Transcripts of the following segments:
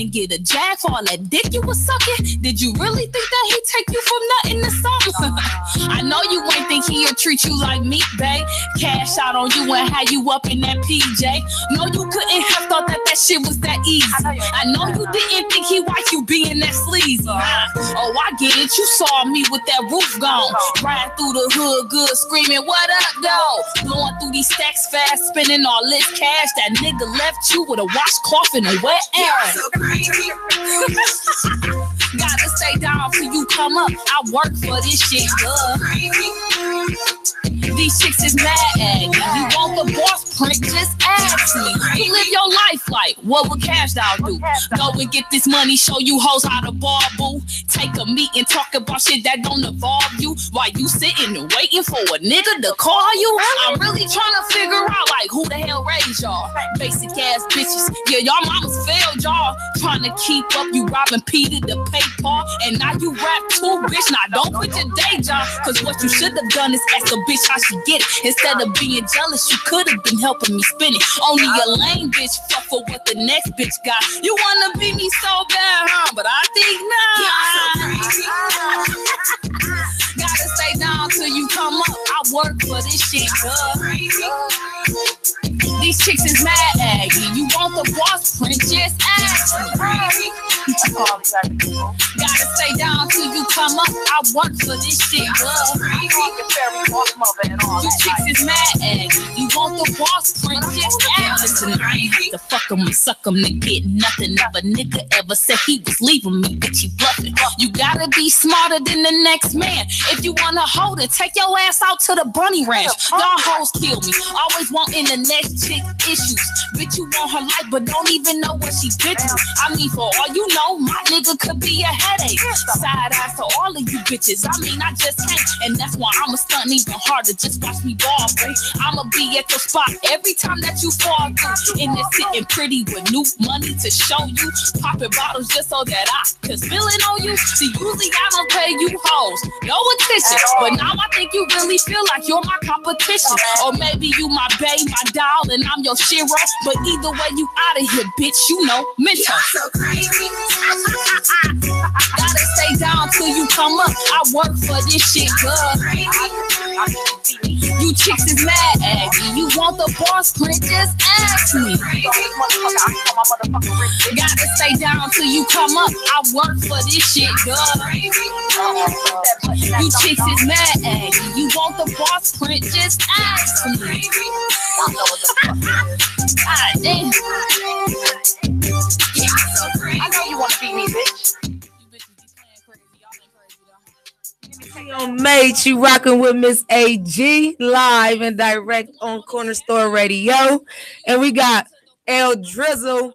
and get a jag for all that dick you was sucking? Did you really think that he'd take you from nothing to something? I know you ain't think he'll treat you like meat, babe. Cash out on you and have you up in that PJ. No, you couldn't have thought that shit was that easy. I know you didn't think he watched you being that sleazy. Oh, I get it. You saw me with that roof gone, riding through the hood good, screaming, what up, though? Blowing through these stacks fast, spending all this cash. That nigga left you with a washcloth and a wet air. Gotta stay down till you come up. I work for this shit, These chicks is mad at you. You want the boss print? Just ask me. You live your life like, what would Cash Doll do? Go and get this money, show you hoes how to ball, boo. Take a meeting, talk about shit that don't involve you. While you sitting and waiting for a nigga to call you. I'm really trying to figure out like who the hell raised y'all. Basic ass bitches. Yeah, y'all mamas failed y'all. Trying to keep up, you robbing Peter to pay Paul. And now you rap too, bitch. Now don't quit your day job. Cause what you should have done is ask a bitch how she get it. Instead of being jealous, you could have been helping me spin it. Only a lame bitch fuck for what the next bitch got. You wanna be me so bad, huh? But I think not. Gotta stay down till you come up. I work for this shit, These chicks is mad at you. You want the boss print? Just ask me. Gotta stay down till you come up. I work for this shit, You chicks is mad at you. You want the boss print? Just ask me. To fuck him and suck him to get nothing. Never nigga ever said he was leaving me, bitch, you bluffing. You gotta be smarter than the next man. If you wanna hold it, take your ass out to the bunny ranch. Y'all hoes kill me. Always wanting the next chick issues. Bitch, you want her life, but don't even know what she been through. I mean, for all you know, my nigga could be a headache. Side eyes to all of you bitches. I mean, I just can't. And that's why I'ma stunt even harder. Just watch me ball, babe. I'ma be at the spot every time that you fall through. In there sitting pretty with new money to show you. Popping bottles just so that I can spill it on you. See, usually I don't pay you hoes no attention. But now I think you really feel like you're my competition. Or maybe you my babe, my doll, and I'm your shiro. But either way, you out of here, bitch. You know, mental. Gotta stay down till you come up. I work for this shit, You chicks is mad at me. You want the boss print? Just ask me. Gotta stay down till you come up. I work for this shit, You chicks is mad at me. You want the boss print? Just ask me. God damn. I know you wanna beat me, bitch. Mate, you rocking with Miss AG live and direct on Corner Store Radio, and we got L Drizzle,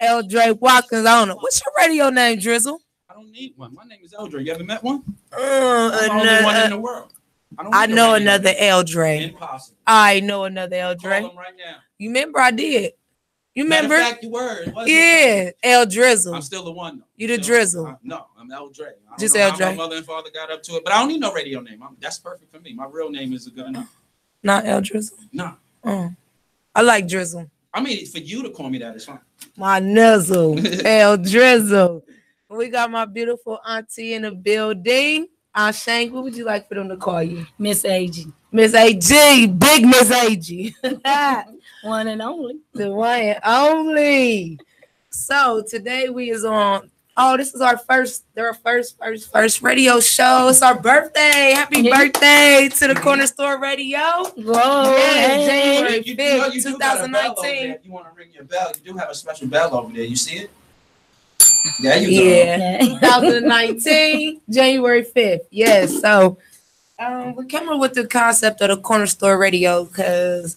L Dre Watkins. I don't know what's your radio name, Drizzle. I don't need one. My name is L Dre. You ever met one? I'm the only one in the world. I know another L Dre. Impossible. I know another L Dre. Call him right now. You remember I did. You remember? Matter of fact, you were. Yeah, L Drizzle. I'm still the one though. You the Drizzle. No, I'm L Dre. Just L Dre. My mother and father got up to it, but I don't need no radio name. That's perfect for me. My real name is good enough. Not L Drizzle. No. I like Drizzle. I mean, for you to call me that is fine. My nuzzle, L Drizzle. We got my beautiful auntie in the building. Shank, what would you like for them to call you? Miss AG. Miss AG, big Miss AG. One and only. The one and only. So today we is on. Oh, this is our first radio show. It's our birthday. Happy birthday to the Corner Store Radio. Whoa. January 5th, you 2019. You want to ring your bell. You do have a special bell over there. You see it? There you go. Yeah. 2019, January 5th. Yes. So we came up with the concept of the Corner Store Radio because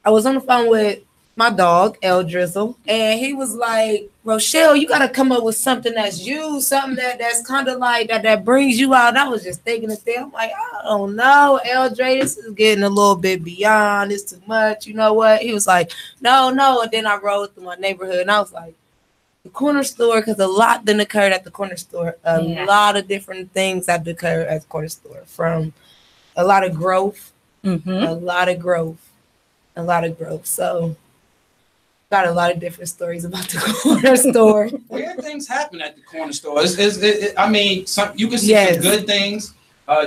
I was on the phone with my dog, L Drizzle, and he was like, Rochelle, you got to come up with something that's you, something that's kind of like that brings you out. And I was just thinking of that. I'm like, I don't know, L Dre, this is getting a little bit beyond. It's too much. You know what? He was like, no. And then I rode through my neighborhood, and I was like, the Corner Store, because a lot then occurred at the Corner Store. A lot of different things that occurred at the Corner Store, from a lot of growth, a lot of growth. So Got a lot of different stories about the corner store. Weird things happen at the corner store. I mean, you can see Yes. some good things.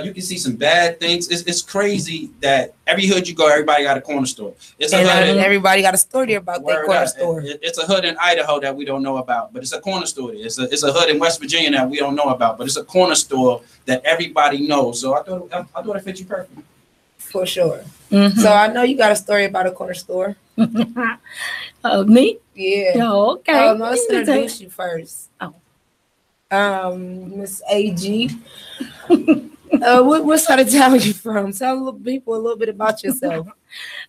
You can see some bad things. It's crazy that every hood you go, everybody got a corner store. It's a And hood. everybody got a story about their Word corner up. store. It's a hood in Idaho that we don't know about, but it's a corner store. It's a hood in West Virginia that we don't know about, but it's a corner store that everybody knows. So I thought it fit you perfect. For sure. Mhm. So I know you got a story about a corner store. Me? Yeah. Oh, okay. Oh, no, let's introduce you first. Oh. Miss AG. What side of town are you from? Tell people a little bit about yourself.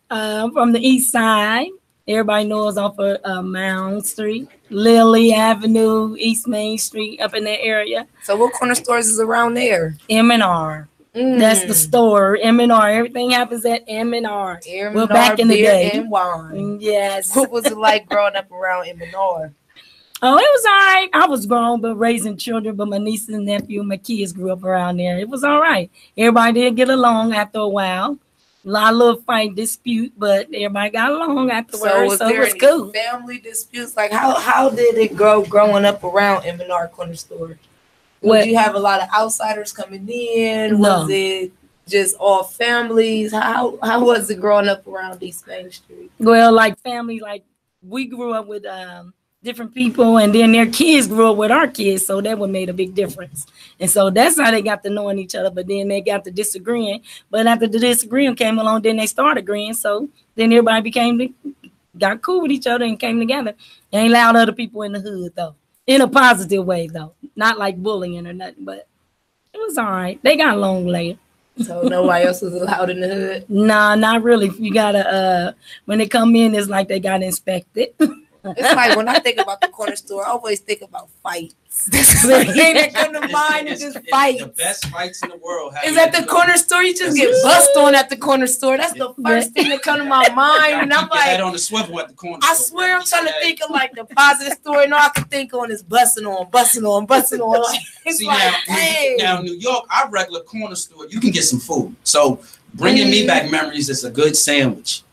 I'm from the east side. Everybody knows off of Mound Street, Lily Avenue, East Main Street, up in that area. So what corner stores is around there? M&R. That's the store. M&R. Everything happens at M&R. Well, back in the beer day. and wine. Yes. What was it like growing up around M&R? Oh, it was all right. I was grown, but raising children, but my niece and nephew, my kids grew up around there. It was all right. Everybody did get along after a while. A lot of little fight dispute, but everybody got along afterwards, so it there was any cool. family disputes? Like how did it go growing up around M&R corner store? What? Did you have a lot of outsiders coming in? No. Was it just all families? How was it growing up around East Main Street? Well, like family, like we grew up with different people, and then their kids grew up with our kids, so that would made a big difference. And so that's how they got to knowing each other. But then they got to disagreeing. But after the disagreeing came along, then they started agreeing. So then everybody got cool with each other and came together. They ain't allowed other people in the hood though, in a positive way though, not like bullying or nothing. But it was all right. They got along later. So nobody else was allowed in the hood? Nah, not really. You gotta when they come in, it's like they got inspected. It's like when I think about the corner store, I always think about fights. That's the thing that comes to mind is just fights. The best fights in the world. Is at the corner store, you just get bust on at the corner store. That's the first thing that comes to my mind. And I'm like, on the swivel at the corner I store. swear I'm trying to think of like the positive story. And all I can think on is busting on. Like, it's See, like, hey. now New York, our regular corner store, you can get some food. So bringing me back memories is a good sandwich.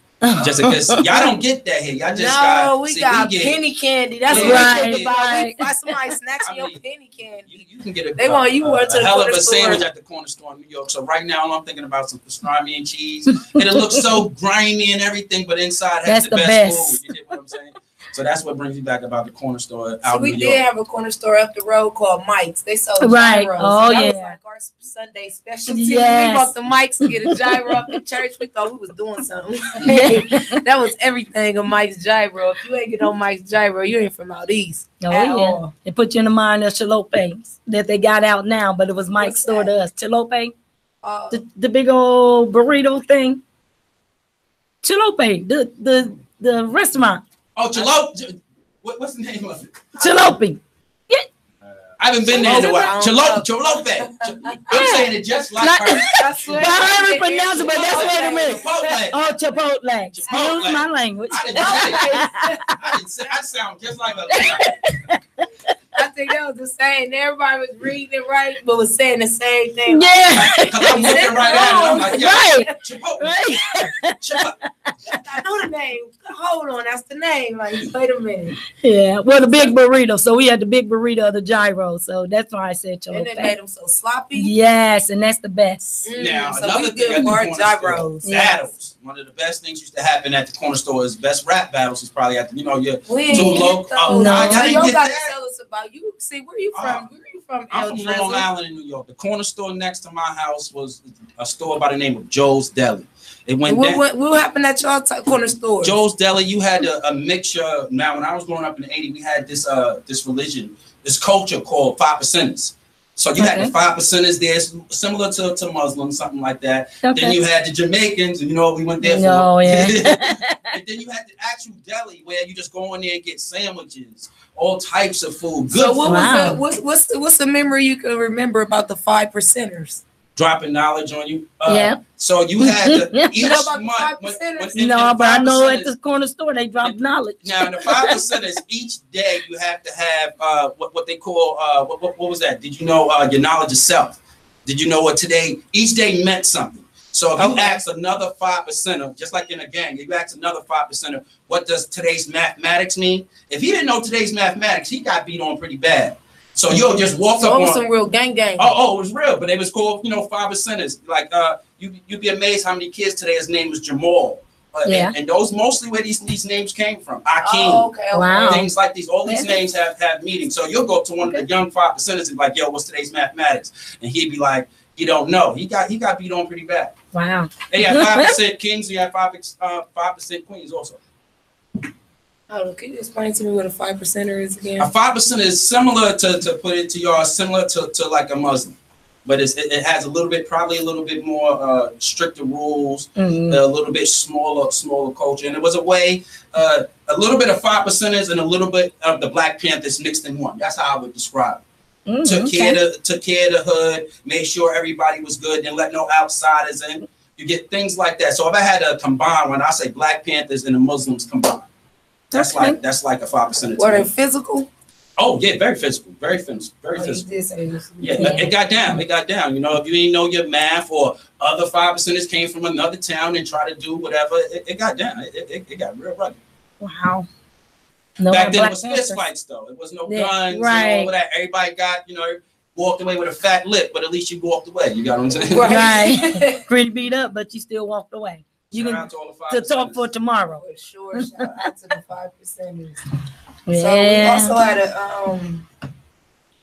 Just because y'all don't get that here. Y'all just we got penny candy. That's Yeah, what I right, think about. right. Why somebody snacks I your mean, penny candy? You can get a to the hell of corner a sandwich store. at the corner store in New York. So right now, I'm thinking about some pastrami and cheese, and it looks so grimy and everything, but inside has That's the the best best. food. You get what I'm saying? So that's what brings me back about the corner store So out in we New did York. have a corner store up the road called Mike's. They sold Right. gyros. Oh, So that was yeah. like our Sunday specialty. Yes. We bought the Mike's to get a gyro up in church. We thought we was doing something. Yeah. That was everything of Mike's gyro. If you ain't get on Mike's gyro, you ain't from out east. Oh, at yeah. all. It put you in the mind of Chalope that they got out now, but it was Mike's What's store that? to us. Chalope, Uh, the big old burrito thing. Chalope, the restaurant. Oh, Chalope. What's the name of it? Chalope. I haven't been there in a while. Chalope. Chalope. I'm saying it just like her. I swear. But I heard it pronounced it, but that's wait a minute. Chipotle. Oh, Chipotle. Chipotle. Excuse my language. I didn't say I sound just like her. I think that was the same. Everybody was reading it right, but was saying the same thing. Yeah. Because I'm looking right at it. I'm like, yeah, Right. Chipotle. Right. Chipotle. I know the name. Hold on, that's the name. Like, wait a minute. Yeah. Well, the big burrito. So we had the big burrito of the gyro. So that's why I said And it made Chipotle. them so sloppy. Yes, and that's the best. Now, So another we thing good at the for our corner store, gyros. battles. One of the best things used to happen at the corner store is best rap battles is probably at the, your We too ain't low. get Oh, those. No. I So didn't y'all get gotta that. tell us about you. See, where you from? Where you from? I'm El from Drizzle? Long Island in New York. The corner store next to my house was a store by the name of Joe's Deli. It went down. What happened at y'all corner store? Joe's Deli, you had a mixture. Now, when I was growing up in the 80s, we had this religion, this culture called 5%ers. So you had the 5%ers there, similar to Muslims, something like that. Okay. Then you had the Jamaicans, and you know what we went there for. Oh, yeah. And then you had the actual deli where you just go in there and get sandwiches, all types of food. Good So what food. Wow. was what's the memory you can remember about the 5%ers? Dropping knowledge on you. Yeah. So you had each You know about the month. 5%ers? No, but I know at 5%ers the corner store they drop knowledge. Now, in the 5%ers, each day you have to have what they call what was that? Did you know your knowledge of self? Did you know what today? Each day meant something. So if you ask another 5%er, just like in a gang, if you ask another 5%er, what does today's mathematics mean? If he didn't know today's mathematics, he got beat on pretty bad. So you'll just walk up on some real gang. Oh, it was real, but it was called, 5%ers. Like you'd be amazed how many kids today his name was Jamal. And those mostly where these names came from. Akeem. Oh, okay. Wow. Things like these. All these names have meanings. So you'll go up to one of the young 5%ers and be like, yo, what's today's mathematics? And he'd be like, you don't know. He got beat on pretty bad. Wow. They had 5% kings. You had 5% queens also. Oh, can you explain to me what a 5%er is again? A 5% is similar to put it to y'all, similar to like a Muslim. But it has probably a little bit more stricter rules, a little bit smaller culture. And it was a way, a little bit of 5%ers and a little bit of the Black Panthers mixed in one. That's how I would describe it. Took care of the hood, made sure everybody was good, didn't let no outsiders in. You get things like that. So if I had to combine, when I say Black Panthers and the Muslims combined, that's like a 5%. What, are physical? Oh yeah, very physical, very physical. Yeah, it got down. It got down. If you didn't know your math, or other 5%ers came from another town and try to do whatever, it got down. It got real rugged. Wow. Back then it was fist fights though. It was no guns. Right. All that. Everybody got walked away with a fat lip, but at least you walked away. You got what I'm saying? Right. Pretty beat up, but you still walked away. You Shout can to talk for tomorrow. For sure. Shout out to the 5%ers. Yeah. So we also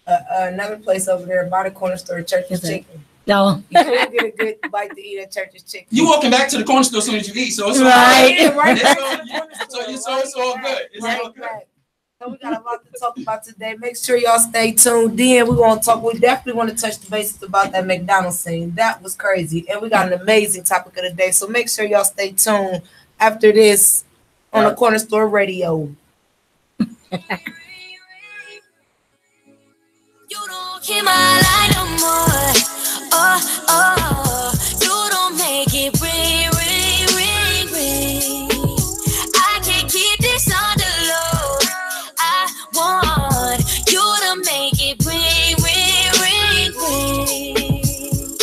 had another place over there by the corner store, Church's Chicken. No. You couldn't get a good bite to eat at Church's Chicken. You walking back to the corner store as soon as you eat, so it's right. all right. It's all good. It's all good. So we got a lot to talk about today. Make sure y'all stay tuned in. We definitely want to touch the basics about that McDonald's scene. That was crazy. And we got an amazing topic of the day. So make sure y'all stay tuned after this on the Corner Store Radio. You don't keep my line no more. You don't make it ring, ring, ring, ring. I can't keep this on the low. I want you to make it ring, ring, ring, ring.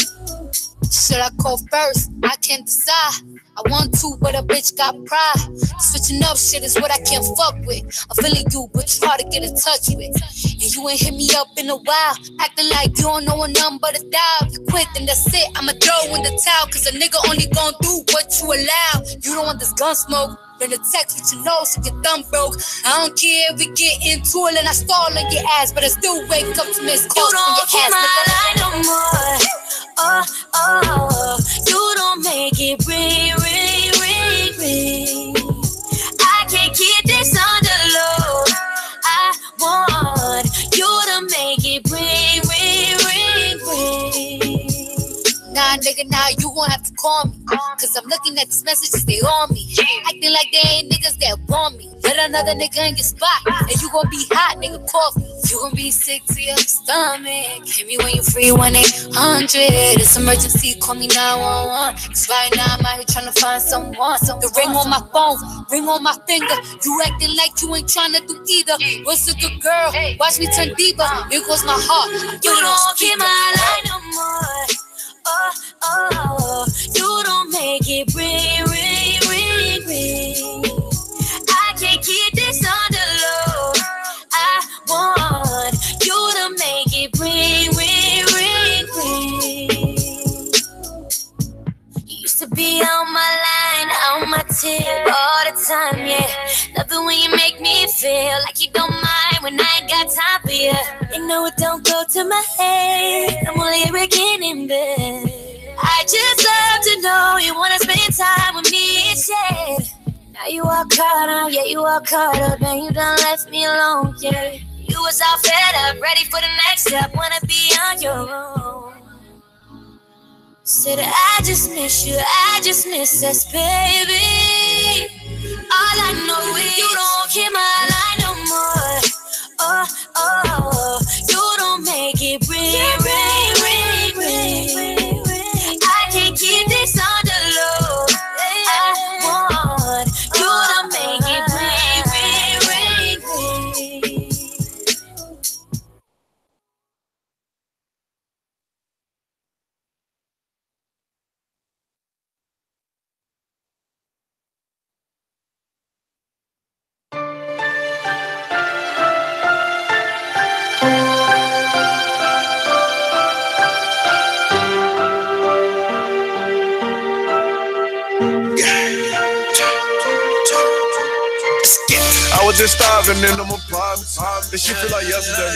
Should I call first? I can't decide. I want to, but a bitch got pride. Switching up shit is what I can't fuck with. I'm feeling you, but you hard to get in touch with. And you ain't hit me up in a while. Acting like you don't know a number to dial. You quit, then that's it. I'ma throw in the towel. Cause a nigga only gon' do what you allow. You don't want this gun smoke. Then the text with your nose so your thumb broke. I don't care if we get into it and I stall on your ass. But I still wake up to miss calls from your ass. You don't keep my line no more. You don't make it ring, ring, ring, ring. I can't keep this on the low. I want you to make it ring, ring, ring, ring. Nah, nigga, nah, you won't have to call me. Cause I'm looking at these messages, they on me. Acting like they ain't niggas that want me. Let another nigga in your spot, and you gon' be hot, nigga, call me. You gon' be sick to your stomach. Hit me when you free, 1-800. It's emergency, call me 911. Cause right now I'm out here trying to find someone. The ring on my phone, ring on my finger. You acting like you ain't trying to do either. What's a good girl? Watch me turn deeper. Here goes my heart. You don't keep my line no more. You don't make it ring, ring, ring, ring. I can't keep this on the low. I want you to make it ring, ring, ring, ring. You used to be on my line, on my tip all the time, yeah. Love it when you make me feel like you don't mind when I ain't got time for you. You know it don't go to my head. I'm only breaking in bed. I just love to know you wanna spend time with me instead. Now you all caught up, yeah, you all caught up, and you done left me alone, yeah. You was all fed up, ready for the next step, wanna be on your own. Said I just miss you, I just miss us, baby. All I know is you don't keep my line no more. You don't make it ring, ring, ring, ring. I can't keep this on the low. I want you to make it ring, ring, ring, ring. I was just starving in them apartments. This shit feel like yesterday.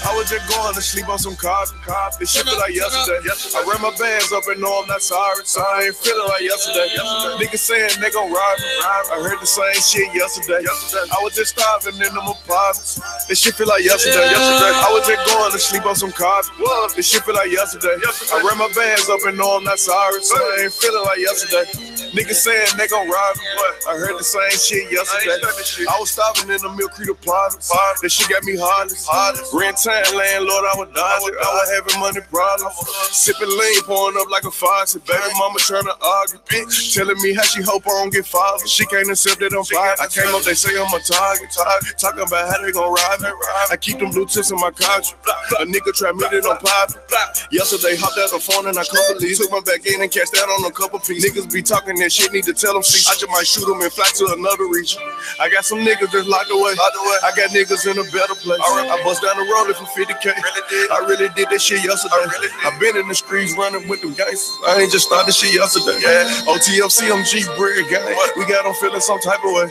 I was just going to sleep on some cars. This shit feel like yesterday. I ran my bands up and know I'm not sorry, so I ain't feeling like yesterday. Niggas saying they gon' rob me. I heard the same shit yesterday. I was just starving in them apartments. This shit feel like yesterday. I was just going to sleep on some cars. This shit feel like yesterday. I ran my bands up and know I'm not sorry, so I ain't feeling like yesterday. Niggas saying they gon' rob me. I heard the same shit yesterday. I was starving in the Mill Creek apartments. That shit got me heartless. Rent time, landlord, I was dodging. I was having money problems. Sipping lean, pouring up like a faucet. Baby mama trying to argue. Bitch, telling me how she hope I don't get fired. She can't accept that I'm fired. I came up, they say I'm a target. Talking about how they gon' rob me. I keep them blue tips in my couch. A nigga try me that I'm poppin'. Yesterday, hopped out the phone and I couple these. Took my back in and cashed out on a couple pieces. Niggas be talking that shit, need to tell them see. I just might shoot them and fly to another region. I got some niggas that's locked away. I got niggas in a better place. I bust down the road for 50K. I really did that shit yesterday. I been in the streets running with them gangsters. I ain't just started shit yesterday. OTFC, I'm G-Bread gang. We got them feeling some type of way.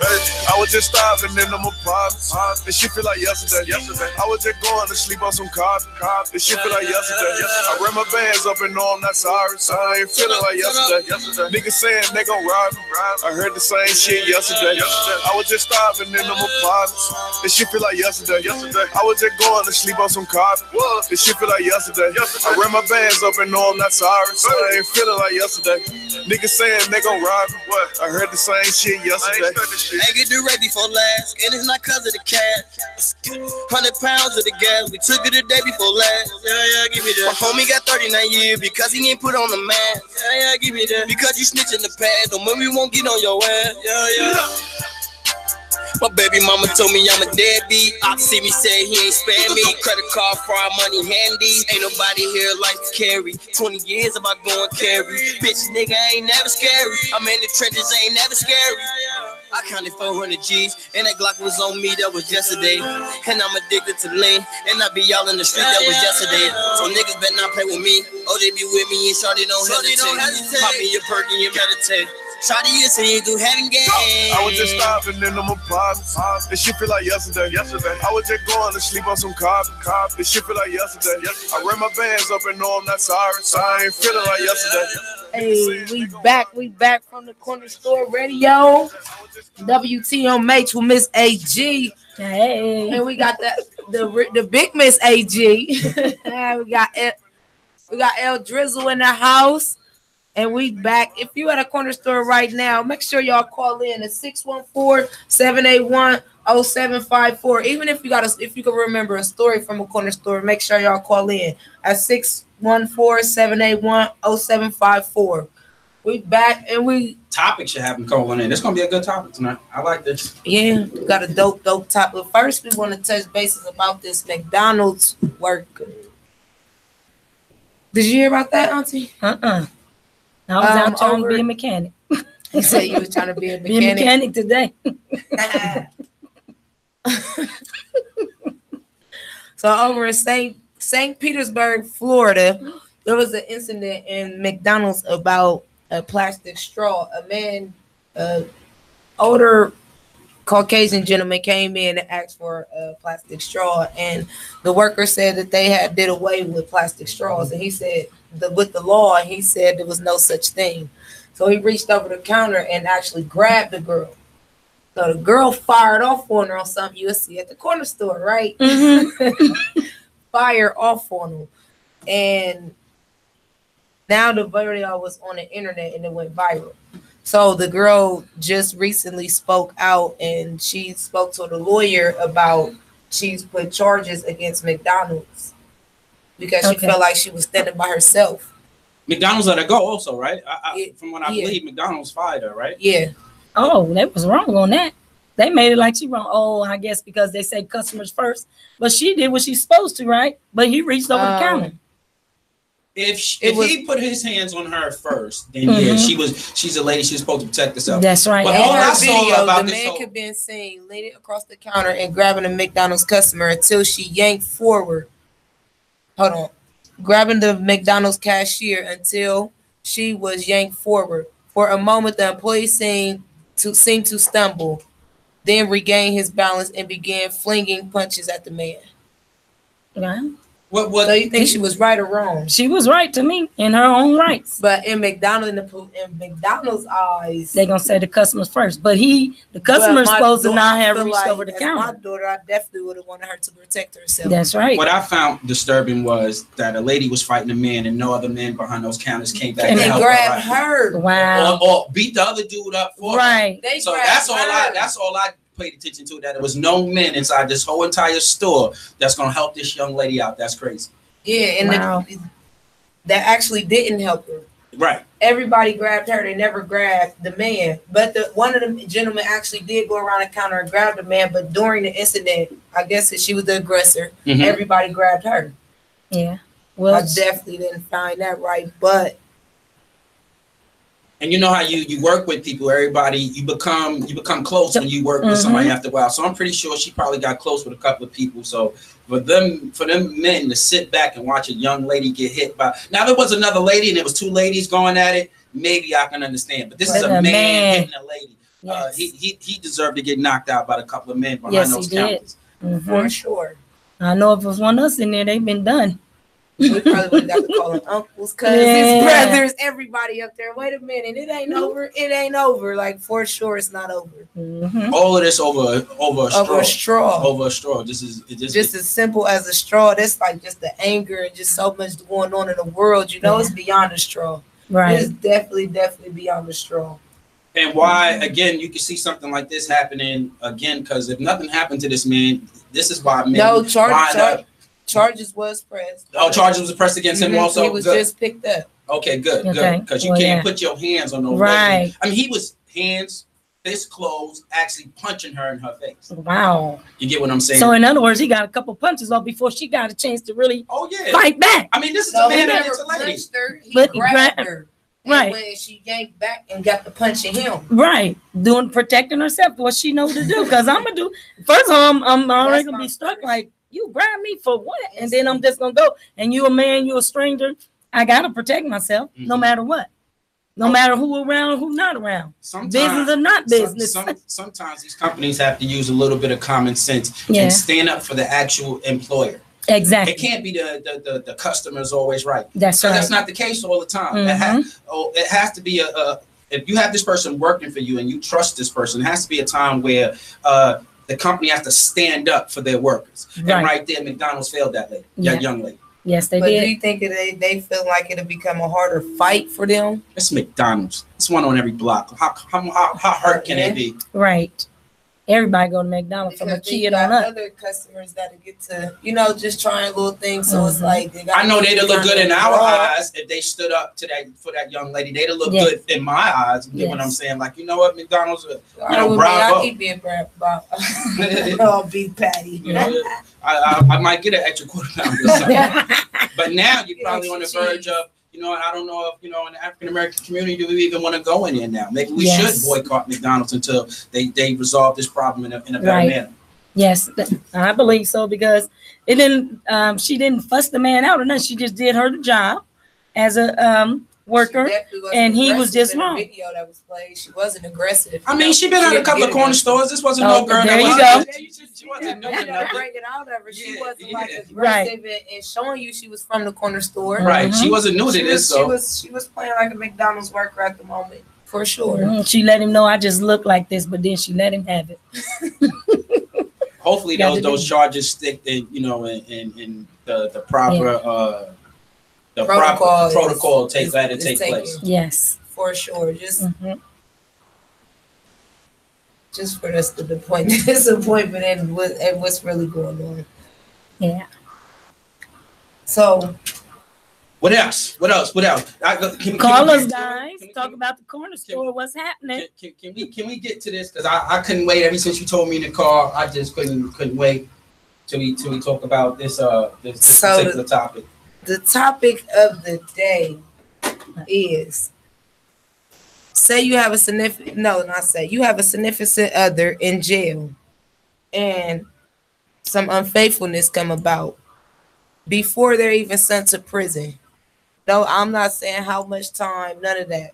I was just starving in them apartments. This shit feel like yesterday. I was just going to sleep on some cars. This shit feel like yesterday. I ran my bands up and know I'm not sorry, so I ain't feeling like yesterday. Niggas saying they gon' rob me. I heard the same shit yesterday. I was just starving in them apartments. This shit feel like yesterday. I was just going to sleep on some cars. This shit feel like yesterday. I ran my bands up and know I'm not sorry, so I ain't feeling like yesterday. Niggas saying they gon' rob me. I heard the same shit yesterday. Ain't get the ready before last, and it's not cause of the cash. 100 pounds of the gas, we took it the day before last. Yeah, give me that. My homie got 39 years because he ain't put on the mask. Yeah, give me that. Because you snitch in the past, don't mean we won't get on your ass. Yeah. My baby mama told me I'm a deadbeat. Op see me say he ain't spare me. Credit card, fraud, money handy. Ain't nobody here like to carry. 20 years about going carry. Bitch, nigga ain't never scary. I'm in the trenches, ain't never scary. I counted 400 G's, and that Glock was on me, that was yesterday. And I'm addicted to lean, and I be all in the street, that was yesterday. So niggas better not play with me. Oh, they be with me, and shawty don't hesitate. Pop me your perk and you meditate. Shawty, you say you do having game. I was just starving in them apartments. This shit feel like yesterday. I was just going to sleep on some cars. This shit feel like yesterday. I ran my bands up and know I'm not sorry, so I ain't feeling like yesterday. Hey, we back from the Corner Store Radio. WTMH with Miss AG. Hey, and we got the big Miss AG. we got El Drizzle in the house. And we back. If you at a corner store right now, make sure y'all call in at 614-781-0754. Even if you can remember a story from a corner store, make sure y'all call in at 614-781-0754. We back and we topic should have them calling in. It's gonna be a good topic tonight. I like this. Yeah, we got a dope topic. First, we want to touch bases about this McDonald's worker. Did you hear about that, Auntie? I was out trying to be a mechanic. You said you was trying to be a mechanic. Be a mechanic today. So over in St. Petersburg, Florida, there was an incident in McDonald's about a plastic straw. A man, older Caucasian gentleman came in and asked for a plastic straw, and the worker said that they had did away with plastic straws, and he said with the law, he said there was no such thing. So he reached over the counter and actually grabbed the girl. So the girl fired off on her on something you'll see at the corner store, right? Mm-hmm. Fire off on him, and now the video was on the internet and it went viral. So the girl just recently spoke out, and she spoke to the lawyer about she's put charges against McDonald's because she felt like she was standing by herself. McDonald's let her go also, right? From what I believe, McDonald's fired her, right? Yeah. Oh, they was wrong on that. They made it like she wrong. Oh, I guess because they say customers first. But she did what she's supposed to, right? But he reached over the counter. If he put his hands on her first, then yeah, she's a lady. She's supposed to protect herself. That's right. But in her video, the man could be seen leaning across the counter and grabbing a McDonald's customer until she yanked forward. Hold on. Grabbing the McDonald's cashier until she was yanked forward. For a moment, the employee seemed to stumble. then regained his balance and began flinging punches at the man. Yeah. What? So you think she was right or wrong? She was right to me in her own rights. But in McDonald's eyes, They're gonna say the customers first. But the customer's supposed to not have reached over the as counter. my daughter, I definitely would have wanted her to protect herself. That's right. What I found disturbing was that a lady was fighting a man, and no other men behind those counters came back And to they help grabbed her. her. Wow. Or beat the other dude up for her. Right. They So grabbed that's all her. That's all I paid attention to. That there was no men inside this whole entire store that's gonna help this young lady out. That's crazy. Yeah, and Wow. that actually didn't help her. Right. Everybody grabbed her. They never grabbed the man. But one of the gentlemen actually did go around the counter and grab the man. But during the incident, I guess that she was the aggressor. Mhm. Everybody grabbed her. Yeah. Well, I definitely didn't find that right. But And you know how you work with people, everybody, you become close when you work with somebody after a while. So I'm pretty sure she probably got close with a couple of people. So for them men to sit back and watch a young lady get hit by, now if it was another lady and it was two ladies going at it, maybe I can understand. But this is a man hitting a lady. Yes. He deserved to get knocked out by a couple of men behind Yes, those he did. counters. for sure. I know if it was one of us in there, they've been done. We probably would have got to call them uncles, cousins, Yeah. brothers, everybody up there. Wait a minute, it ain't over. It ain't over. Like for sure, it's not over. All of this over a straw. Over a straw. Over a straw. Just as simple as a straw. That's like just the anger and just so much going on in the world. You know, it's beyond a straw. Right. It's definitely beyond the straw. And why, again, you can see something like this happening again, because if nothing happened to this man, this is why men. No charges was pressed. Oh, charges was pressed against him also. He was good. just picked up. Okay, good, Okay. good, because you Well, can't yeah. put your hands on no Right. lady. I mean, he was hands, fist closed, actually punching her in her face. Wow. You get what I'm saying? So in other words, he got a couple punches off before she got a chance to really fight back. I mean, this is No, a man he that never hits a lady. punched her. He But he grabbed grabbed- her. Right. And when she yanked back and got the punch in him. Right, protecting herself, what she know to do. Because I'm gonna do first of all, I'm already gonna be struck like you grab me for what, and then I'm just gonna go. And you a man, you a stranger. I gotta protect myself no matter what, no matter who around, who not around. Business or not business. Sometimes these companies have to use a little bit of common sense Yeah. and stand up for the actual employer. Exactly. It can't be the customer's always right. That's So right. that's not the case all the time. It has to be if you have this person working for you and you trust this person, it has to be a time where the company has to stand up for their workers. Right. And right there, McDonald's failed that lady, that young lady. Yes, they But did. do you think that they feel like it'll become a harder fight for them? It's McDonald's. It's one on every block. How hurt can it be? Right. Everybody go to McDonald's from a Because they kid got on up. other customers that get to, just trying little things. So it's like they I know they'd look kinda good in our raw. eyes if they stood up to that for that young lady. They'd look Yes. good in my eyes. You know what I'm saying? Like, you know what, McDonald's, I'll bravo. keep being bravo. Oh, beef patty. You know, I might get an extra quarter pounder or something. But now you're probably on the verge of, I don't know if, in the African American community, do we even want to go in there now? Maybe we should boycott McDonald's until they resolve this problem in a better manner. Yes, I believe so because it didn't. She didn't fuss the man out or nothing. She just did her job as a worker, and he was just wrong. Video that was played, she wasn't aggressive. I mean, she been at a couple of corner stores. This wasn't no girl. There you that go. She wasn't doing You gotta nothing. break it out of her. She wasn't like aggressive Right. and showing you she was from the corner store. Right. She wasn't new to She this, was, so. she was playing like a McDonald's worker at the moment, for sure. She let him know I just look like this, but then she let him have it. Hopefully those charges stick in, in the proper the proper protocol take place. Yes, for sure. Just for us to disappointment and what's really going on. Yeah. So what else? Call us, guys. Talk about the corner store. What's happening? Can we get to this? Because I couldn't wait. Ever since you told me in the car, I just couldn't wait till we talk about this particular topic. The topic of the day is: say you have a significant other in jail, and some unfaithfulness come about before they're even sent to prison. No, I'm not saying how much time, none of that.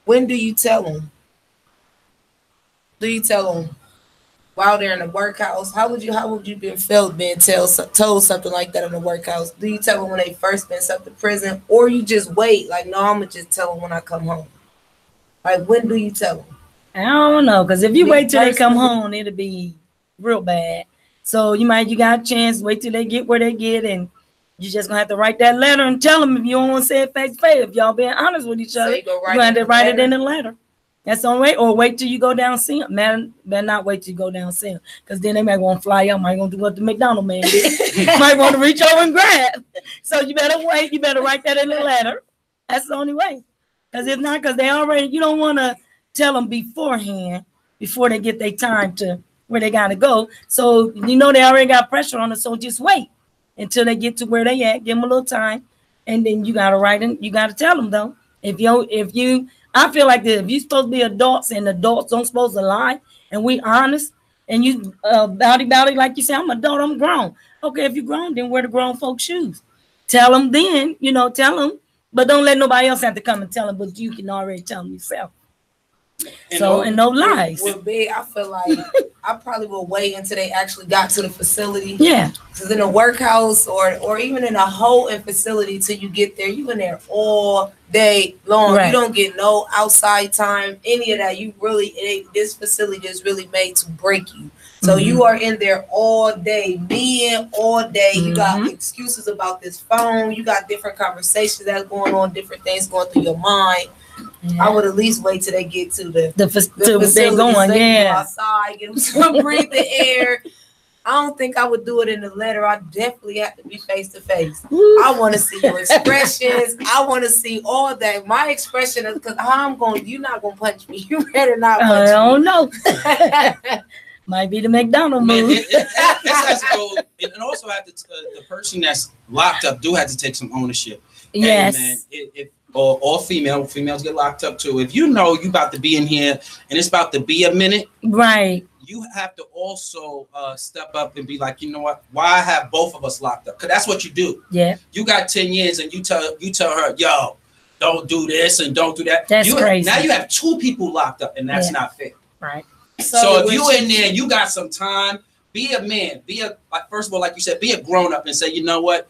When do you tell them? do you tell them while they're in the workhouse? How would you be felt being told something like that in the workhouse? Do you tell them when they first been sent to prison, or you just wait? Like, no, I'm gonna just tell them when I come home. Like, when do you tell them? I don't know, because if you wait till they come home, it'll be real bad. So you got a chance, wait till they get where they get, and you just gonna have to write that letter and tell them if you don't want to say it face to face. If y'all being honest with each other, you're gonna have to write it in the letter. That's the only way. Or wait till you go down and see them. Man, better not wait till you go down and see them, because then they might want to fly out. Might want to do what the McDonald's man did. Might want to reach over and grab. So you better wait. You better write that in the letter. That's the only way. Because if not, because you don't want to tell them beforehand, before they get their time to where they got to go. So, they already got pressure on them. So just wait until they get to where they at. Give them a little time. And then you got to write them. You got to tell them, though. I feel like this. If you're supposed to be adults and adults don't supposed to lie, and we honest, and you bowdy, like you say, I'm adult, I'm grown. Okay, if you're grown, then wear the grown folks' shoes. Tell them then, tell them. But don't let nobody else have to come and tell them, but you can already tell them yourself. And no lies. With Big, I feel like I probably will wait until they actually got to the facility. Yeah. Because in a workhouse or even in a holding facility, till you get there, you in there all day long. Right. You don't get no outside time, any of that. This facility is really made to break you. So you are in there all day, being all day. You got excuses about this phone. You got different conversations that's going on, different things going through your mind. Yeah. I would at least wait till they get to the facility. Going, yeah. Outside, get them to breathe the air. I don't think I would do it in the letter. I definitely have to be face to face. I want to see your expressions. I want to see all that. My expression is because you're not gonna punch me. You better not punch me. I don't know. Might be the McDonald's move. This has to go, and also the person that's locked up do have to take some ownership. Yes. Hey, man, or females get locked up too. If you know you about to be in here and it's about to be a minute, right? You have to also step up and be like, you know what? Why have both of us locked up? Because that's what you do. Yeah. You got 10 years and you tell her, yo, don't do this and don't do that. That's crazy. Now you have two people locked up, and that's not fair. Right. So if you in there, you got some time. Be a man. First of all, like you said, be a grown up and say, you know what?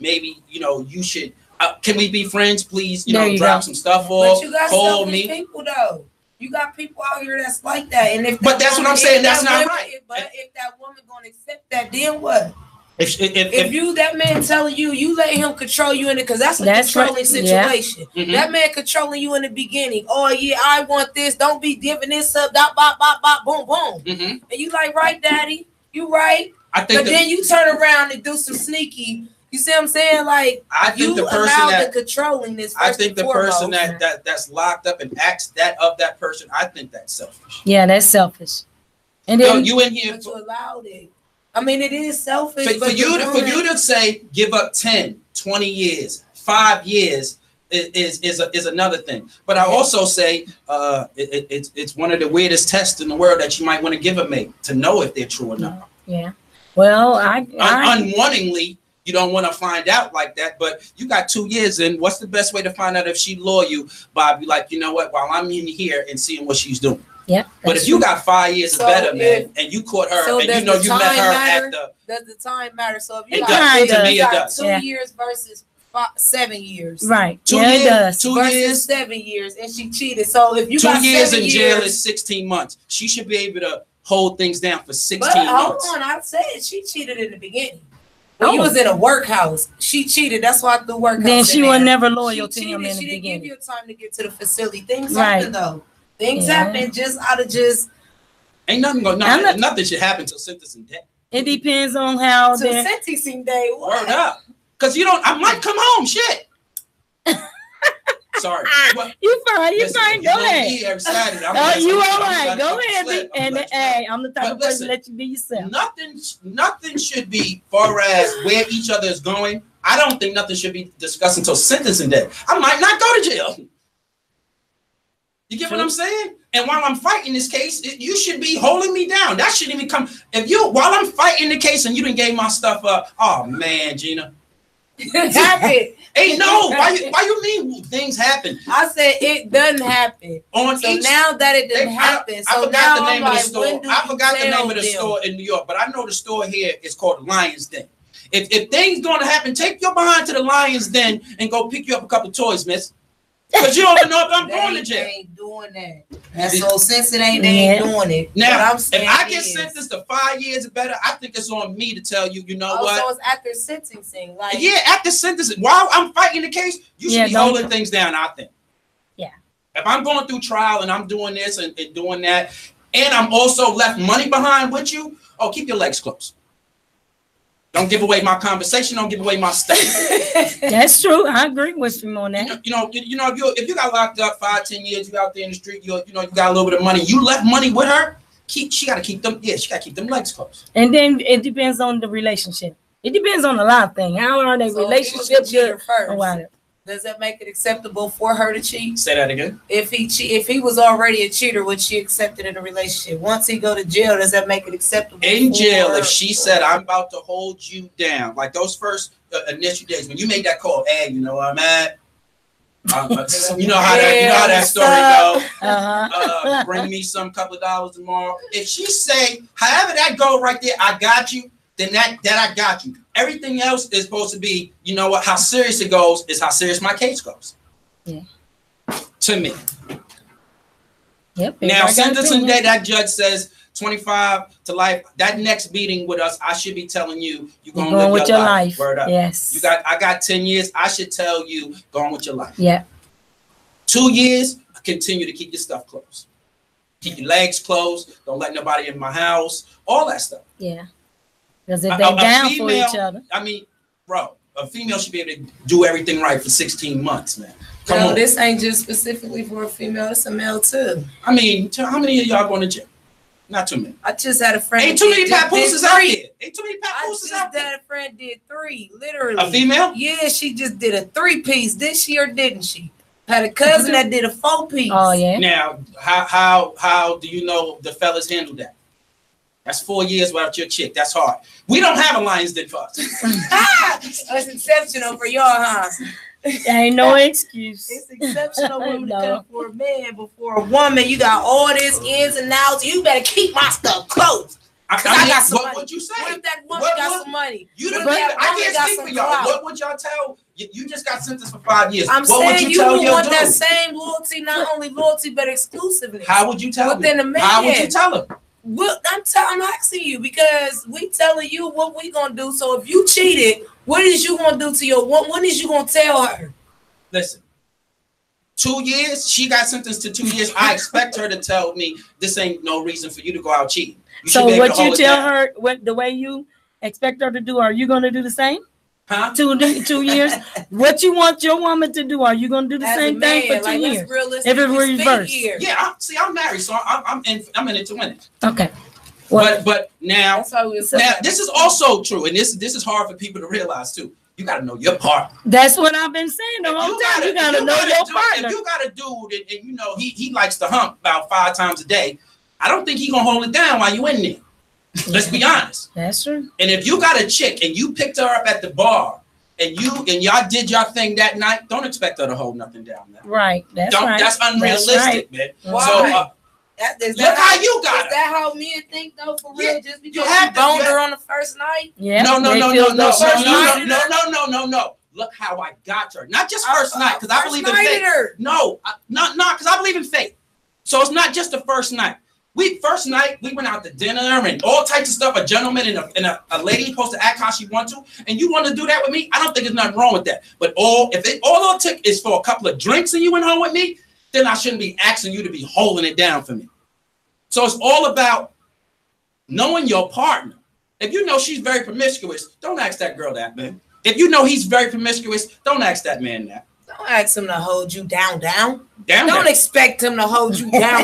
Maybe you should. Can we be friends, please? Drop some stuff off. But you got selfish people, though. You got people out here that's like that, and but that's what I'm saying. That's not right. But if that woman gonna accept that, then what? If you that man telling you let him control you in it, because that's a controlling situation. Yeah. That man controlling you in the beginning. Oh yeah, I want this. Don't be giving this up. Dot, bop, bop, bop, boom, boom. And you like, right, daddy? You right? But then you turn around and do some sneaky. You see what I'm saying? Like, I think the person the controlling this. I think the person that's locked up and acts that person. I think that's selfish. Yeah, that's selfish. And then you in here, but you allowed it. I mean, it is selfish. For you to say give up 10, 20 years, 5 years is another thing. But I also say it's one of the weirdest tests in the world that you might want to give a mate to know if they're true or not. Yeah. Well, unwantingly. You don't want to find out like that, but you got 2 years in. What's the best way to find out if she loyal? By be like, you know what? While I'm in here and seeing what she's doing. Yeah. But if you got 5 years better, man, and you caught her, and you met her at the. Does the time matter? So if you got 2 years versus 7 years, right? 2 years, it does. 2 versus years, 7 years, and she cheated. So if you 2 got years 7 in jail is 16 months. She should be able to hold things down for 16 months. Hold on, I said she cheated in the beginning. When you was in a workhouse, she cheated. That's why the workhouse. Then she was never loyal to him in the beginning. She didn't give you time to get to the facility. Things happen though. Things happen just out of just. Ain't nothing going. Nothing should happen till sentencing day. It depends on how. Till sentencing day. Word up, because I might come home. Shit. Sorry. You fine. You fine. Go ahead. Every Saturday. You all right. Go ahead. And hey, I'm the type of person to let you be yourself. Nothing should be far as where each other is going. I don't think nothing should be discussed until sentencing day. I might not go to jail. You get what I'm saying? And while I'm fighting this case, you should be holding me down. That shouldn't even come. While I'm fighting the case and you done gave my stuff up. Oh man, Gina. It happened. Hey, no. Why you mean things happen? I said it doesn't happen. On So each, now that it didn't happen, I so forgot now the name I'm of the like, store. when do I you forgot the tell name of the them? store in New York, but I know the store here is called Lions Den. If things gonna happen, take your behind to the Lions Den and go pick you up a couple toys, miss. Because you don't even know if I'm going to jail. They ain't doing that. That's so since it ain't, they ain't doing it. Now, What I'm if saying I get is- sentenced to 5 years or better, I think it's on me to tell you, you know Oh, what? so it's after sentencing, like Yeah, after sentencing, while I'm fighting the case, you should be holding things down, I think. Yeah. If I'm going through trial and I'm doing this and doing that, and I'm also left money behind with you, oh, keep your legs closed. Don't give away my conversation. Don't give away my state. That's true. I agree with you on that. You know, if you got locked up 5-10 years, you out there in the street, you got a little bit of money. You left money with her. She got to keep them. Yeah, she got to keep them legs closed. And then it depends on the relationship. It depends on a lot of things. How are they So relationship good? first. Or what? Does that make it acceptable for her to cheat? Say that again. If he was already a cheater, would she accept it in a relationship? Once he go to jail, does that make it acceptable? In jail, for if she said, "I'm about to hold you down," like those first initial days when you made that call, hey, you know I'm at. You know how that story go. Bring me some couple of dollars tomorrow. If she say, however that go right there, I got you. Then that I got you. Everything else is supposed to be, you know what? How serious it goes is how serious my case goes. Yeah. To me. Yep. Now, sentencing day, that judge says 25 to life. That next meeting with us, I should be telling you, you're going to live with your your life. life. Word up. Yes. I got 10 years. I should tell you, going with your life. Yeah. 2 years, continue to keep your stuff closed. Keep your legs closed. Don't let nobody in my house. All that stuff. Yeah. Because if they're down for each other. I mean, bro, a female should be able to do everything right for 16 months, man. Come on. This ain't just specifically for a female, it's a male too. I mean, how many of y'all going to jail? Not too many. I just had a friend. Ain't too many papooses out here. Ain't too many I papooses just out there. had a friend did 3, literally. A female? Yeah, she just did a 3-piece. Did she or didn't she? Had a cousin that did a 4-piece. Oh yeah. Now, how do you know the fellas handle that? That's 4 years without your chick. That's hard. We don't have a Lions Den for us. That's exceptional for y'all, huh? Ain't no excuse. It's exceptional when No. it comes for a man, but for a woman, you got all this ins and outs. You better keep my stuff close. I got some what money. would you say? What if that woman What got would- some money? You What didn't. if that I woman can't got speak some for y'all. clout? What would y'all tell? You just got sentenced for 5 years. I'm what would saying you you tell would your want dude? that same loyalty, not only loyalty but exclusiveness. How would you tell Within him? a man. How would you tell him? Well, I'm asking you because we telling you what we gonna do. So if you cheated, what is you gonna do to your what is you gonna tell her? Listen. 2 years. She got sentenced to 2 years. I expect her to tell me this ain't no reason for you to go out cheating. You should So be able what to you hold it tell down. her, what the way you expect her to do, are you going to do the same? Huh? 2 years. What you want your woman to do, are you going to do the As a same thing man, for 2 like, let's years? realistically If it were speak reversed. here. Yeah. I'm married, so I'm in it to win it. Okay. Well, But now, That's how we was now this is also true, and this is hard for people to realize too. You got to know your partner. that's what I've been saying the whole time. You got to know your partner. If you got a dude and you know he likes to hump about 5 times a day, I don't think he gonna hold it down while you in there. Let's be honest. That's true. And if you got a chick and you picked her up at the bar and y'all did your thing that night, don't expect her to hold nothing down there. Right. That's right. That's unrealistic, right. man. Why? So Look how you got Is it. that how men think though? For real, Yeah, just because you you have to- boned yeah. her on the first night? Yeah. No. they feel no first No. Look how I got her. Not just first night, because I believe in faith. Her. No, not because I believe in faith. So it's not just the first night. First night we went out to dinner and all types of stuff. A gentleman and a lady supposed to act how she wants to, and you want to do that with me? I don't think there's nothing wrong with that. But all it took is for a couple of drinks and you went home with me, then I shouldn't be asking you to be holding it down for me. So it's all about knowing your partner. If you know she's very promiscuous, don't ask that girl that, man. If you know he's very promiscuous, don't ask that man that. Don't ask him to hold you down. Down Don't there. expect him to hold you down.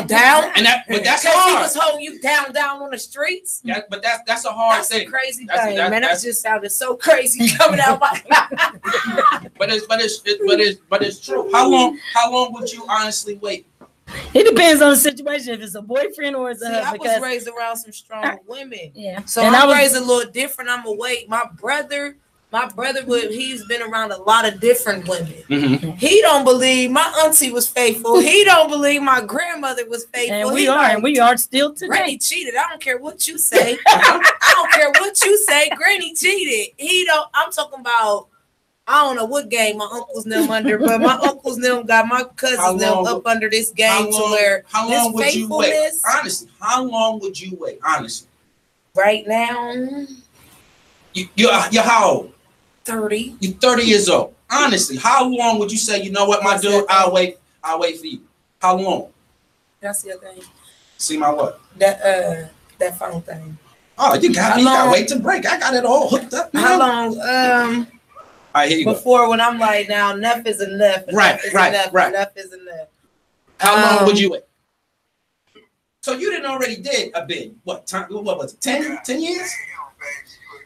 And but that's Because he hard. was holding you down on the streets. But that's a hard That's thing. a crazy That's- thing, that- man. That that's- just sounded so crazy coming out my mouth. But it's true. How long would you honestly wait? It depends on the situation. If it's a boyfriend or it's a See, I husband. was because- raised around some strong women. Yeah. So And I'm I was- raised a little different. I'm awake. My brother My brother he's been around a lot of different women. Mm-hmm. He don't believe my auntie was faithful. He don't believe my grandmother was faithful. And we are still today. Granny cheated. I don't care what you say. I don't care what you say. Granny cheated. I'm talking about, I don't know what game my uncles them under, but my uncles them got my cousins them up under this game to where how long would you wait? Honestly, how long would you wait? Honestly. Right now. You're how old? 30. You're 30 years old. Honestly, how long would you say, you know what, my dude, I'll wait for you? How long? That's your thing. See my what? That phone thing. Oh, you got me. You got to wait to break. I got it all hooked up. Man. How long? All right, here you before go. when I'm like, now enough is enough. Right. Enough is enough. How long would you wait? So you didn't already did a bid. What was it? 10 years?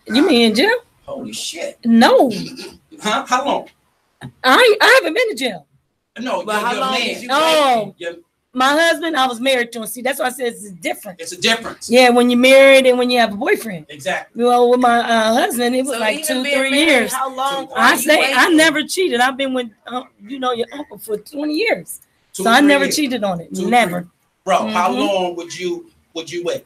You mean in jail? Holy shit. No. Huh? How long? I haven't been to jail. No, but how long man. did you wait? My husband, I was married to him. See, that's why I said it's different. It's a difference. Yeah, when you're married and when you have a boyfriend. Exactly. Well, with my husband, it was like 2-3 years. How long? I never cheated. I've been with your uncle for 20 years. So I never cheated on it. Never. Bro, how long would you wait?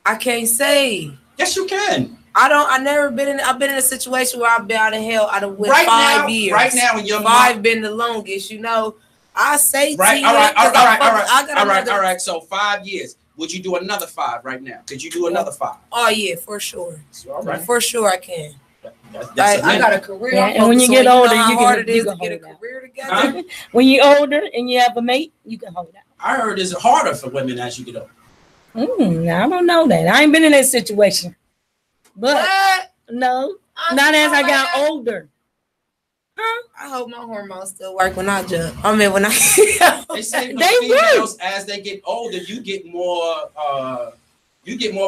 I can't say. Yes, you can. I've been in a situation where I've been out of hell. I've went 5 years. Right now, in your 5 been the longest, you know. I say right. To All you, right. So 5 years. Would you do another 5 right now? Could you do another 5? Oh yeah, for sure. All right. For sure, I can. I got a career. Yeah, and when you get older, you can get a career together. Huh? When you're older and you have a mate, you can hold out. I heard it's harder for women as you get older. I don't know that. I ain't been in that situation. But no, not as I got older. Huh? I hope my hormones still work when I jump. I mean, when I they say females as they get older, you get more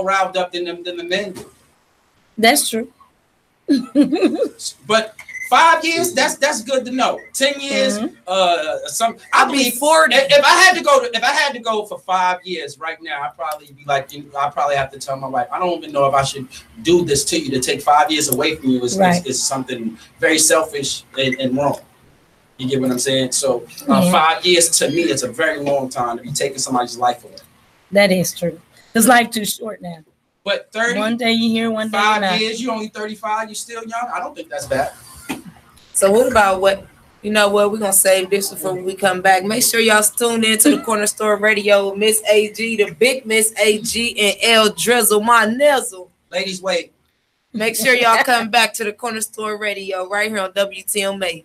riled up than the men do. That's true. But 5 years, that's good to know. 10 years, I believe 40. If I had to go for 5 years right now, I'd probably be like, I probably have to tell my wife, I don't even know if I should do this to you. To take 5 years away from you is something very selfish and wrong. You get what I'm saying? So 5 years to me, it's a very long time to be taking somebody's life away. That is true. It's life too short now. But 30, one day you here, one day 5 years, you only 35, you still young. I don't think that's bad. So what about we're gonna save this before we come back. Make sure y'all tune in to the Corner Store Radio with Miss AG, the big Miss AG, and L Drizzle, my nizzle. Ladies, wait. Make sure y'all come back to the Corner Store Radio right here on WTMH.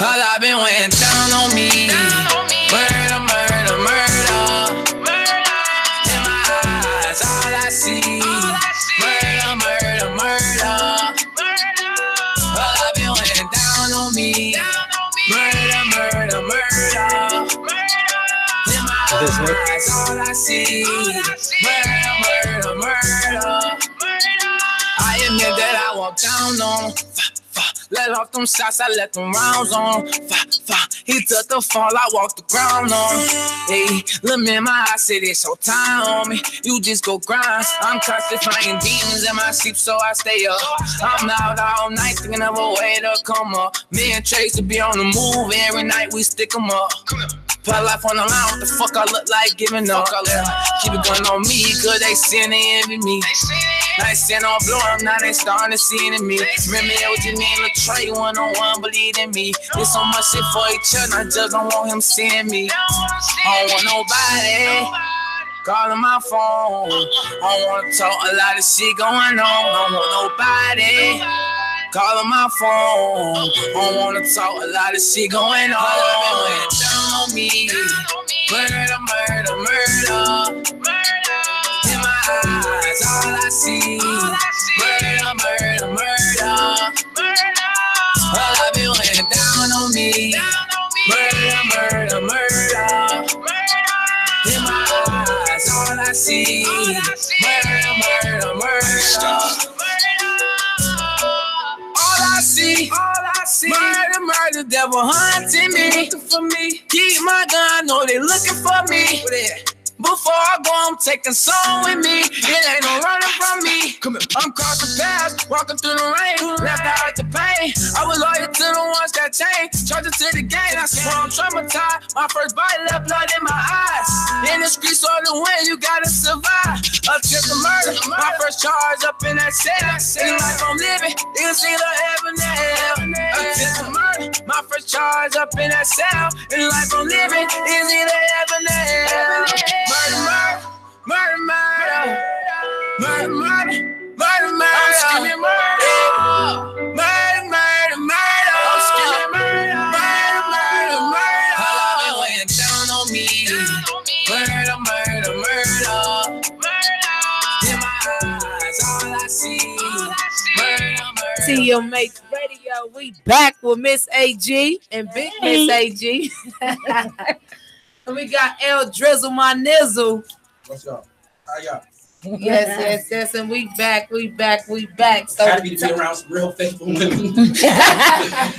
All I've been waiting down on me. Murder, murder, murder. In my eyes, all I see. Murder, murder, murder. All I've been waiting down on me. Murder, murder, murder. In my eyes, all I see. Murder, murder, murder. I admit that I walked down on. Let off them shots, I let them rounds on. He took the fall, I walked the ground on. Hey, look me in my eyes, say it's your time on me. You just go grind. I'm constantly fighting demons in my sleep, so I stay up. I'm out all night thinking of a way to come up. Me and Tracy be on the move every night, we stick 'em up. Put life on the line, what the fuck I look like giving up? Keep it going on me, cause they sin, they envy me. I ain't sitting on blow up, now they starting to see it in me. Remember that what you mean, Latray, one-on-one, believe in me. There's so much shit for each other, I just don't want him seeing me. I don't want nobody calling my phone. I don't want to talk, a lot of shit going on. I don't want nobody calling my phone. I don't want to talk, a lot of shit going on. Down on me, murder, murder, murder. In my eyes, all I see, murder, murder, murder. All I've been waiting down on me, murder, murder, murder. In my eyes, all I see, murder, murder, murder. Murder, murder, devil hunting me. For me, keep my gun, know they looking for me. Before I go, I'm taking some with me. It ain't no running from me. I'm crossing paths, walking through the rain. Left out the pain. I was loyal to the ones that changed. Charging to the game, that's why I'm traumatized. My first bite left blood in my eyes. In the streets on the wind, you gotta survive. Attempted murder, my first charge up in that cell. In the life I'm living, it's either heaven or hell. Attempted murder, my first charge up in that cell. In the life I'm living, it's either heaven or hell. Murder, murder, murder, murder, murder, murder, murder. I'm screaming murder, murder, murder, murder. I'm screaming murder, murder, murder, murder. All I've been waiting down on me, murder, murder, murder. In my eyes, all I see, murder, murder. TMH Radio, we back with Miss AG and Big Miss AG. And we got L Drizzle, my nizzle. What's up? How y'all? Yes. And we back. So Happy to be around some real faithful women.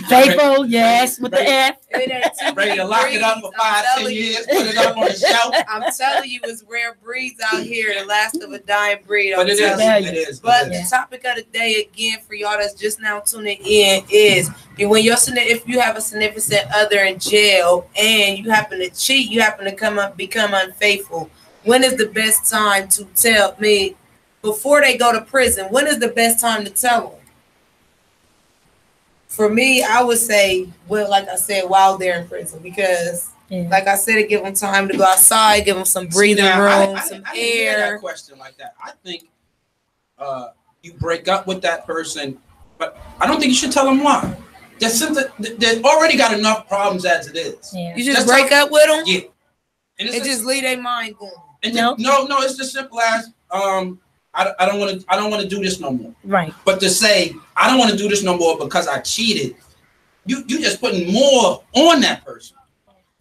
Faithful, yes, with the F. Ready to lock it up for 5-10 years, put it up on the shelf. I'm telling you, it's rare breeds out here, the last of a dying breed. But it is. But the topic of the day, again, for y'all that's just now tuning in, is when if you have a significant other in jail and you happen to cheat, you happen to become unfaithful. When is the best time to tell me before they go to prison? When is the best time to tell them? For me, I would say, well, like I said, while they're in prison, because, like I said, it give them time to go outside, give them some breathing room, some air. Hear that question like that. I think you break up with that person, but I don't think you should tell them why. They already got enough problems as it is. Yeah. You just break up with them? Yeah. And just leave their mind going. No, it's just simple as I don't want to do this no more. Right. But to say I don't want to do this no more because I cheated, you just putting more on that person.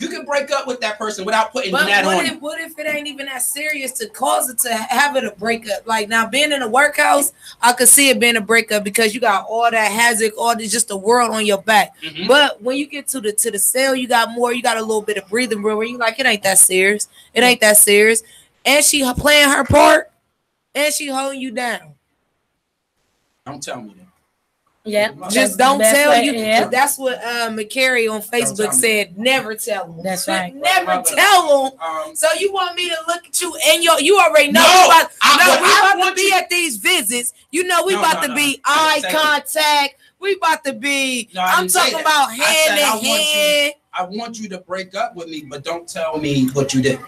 You can break up with that person without putting that on. What if it ain't even that serious to cause it to have it a breakup? Like now, being in a workhouse, I could see it being a breakup because you got all that hazard, all this just the world on your back. Mm-hmm. But when you get to the cell, you got a little bit of breathing room where you like, it ain't that serious. It ain't that serious. And she playing her part, and she holding you down. I'm telling you. Yeah, just don't tell you. Yeah. That's what McCary on Facebook said. Never tell them. That's right. Never tell them. So you want me to look at you and you already know. We about to be at these visits. You know we about to be eye contact. We about to be. I'm talking about hand in hand. I want you to break up with me, but don't tell me what you did.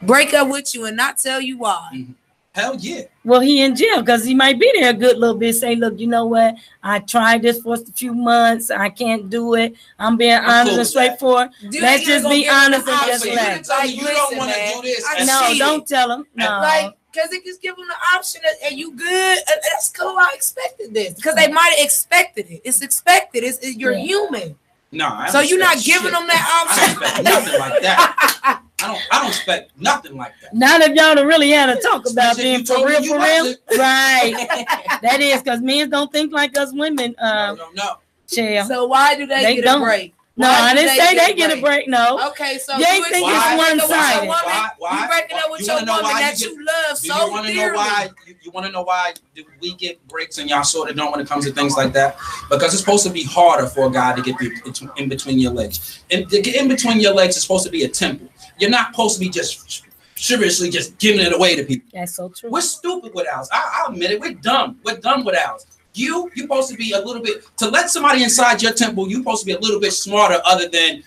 Break up with you and not tell you why. Mm-hmm. Hell yeah. Well, he in jail because he might be there a good little bit. Say, look, you know what? I tried this for a few months. I can't do it. I'm being honest and straightforward. Let's just be honest and just let. Like, you don't want to do this. No, don't tell him. No. Like, because they just give them the option. And you good? That's cool. I expected this because they might have expected it. It's expected. You're human. No, so you're not giving them that option. I don't expect nothing like that. I don't expect nothing like that. Not if y'all don't really had to talk about being for real, right? That is because men don't think like us women. No. Chill. So why do they get a break? No, I didn't say they get a break. No. Okay, so they think it's one-sided. You breaking up with your woman that you love so dearly. You want to know why we get breaks and y'all sort of don't when it comes to things like that? Because it's supposed to be harder for a guy to get in between your legs. And to get in between your legs is supposed to be a temple. You're not supposed to be just seriously just giving it away to people. That's so true. We're stupid with ours. I'll admit it. We're dumb. We're dumb with ours. You're supposed to be a little bit, to let somebody inside your temple, you're supposed to be a little bit smarter other than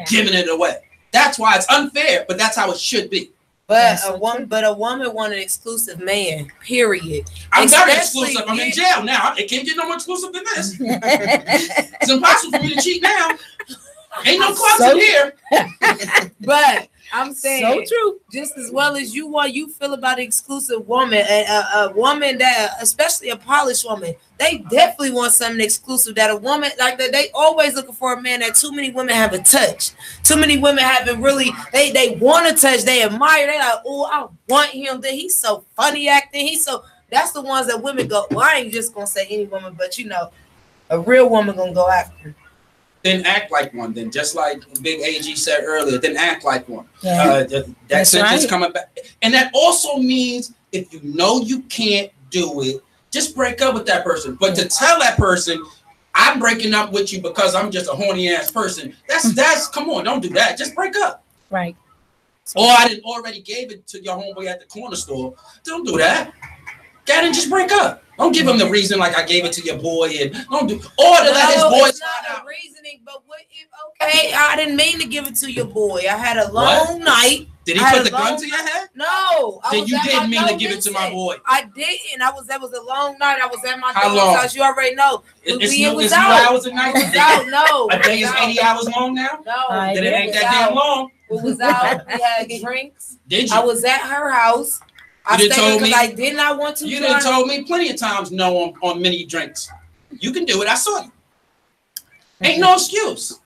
giving it away. That's why it's unfair, but that's how it should be. But a woman want an exclusive man, period. I'm very exclusive. I'm in jail now. It can't get no more exclusive than this. It's impossible for me to cheat now. Ain't no closet here. But I'm saying, so true. Just as well as you feel about an exclusive woman, a woman that, especially a polished woman, they definitely want something exclusive. That a woman like that, they always looking for a man that too many women haven't touched. Too many women haven't really. They want to touch. They admire. They like, oh, I want him. That he's so funny acting. That's the ones that women go. Well, I ain't just gonna say any woman, but a real woman gonna go after. Then act like one. Then just like Big AG said earlier, then act like one. Yeah. That sentence coming back, and that also means if you know you can't do it, just break up with that person. But to tell that person, I'm breaking up with you because I'm just a horny ass person. That's come on, don't do that. Just break up. Right. Or I didn't already gave it to your homeboy at the corner store. Don't do that. Get and just break up. Don't give him the reason like I gave it to your boy and don't do or to let his boy. It's not a reasoning, but what if okay, I didn't mean to give it to your boy. I had a long night. Did he put the gun to your head? No. Then you didn't mean to give it to my boy. I didn't. That was a long night. I was at my How daughter's house. You already know. It's hours a night. No. A day is 80 hours long now? No. Then it ain't that damn long. It was out. We had drinks. Did you? I was at her house. I did not want to. You done told me plenty of times no on many drinks. You can do it. I saw you. Ain't no excuse.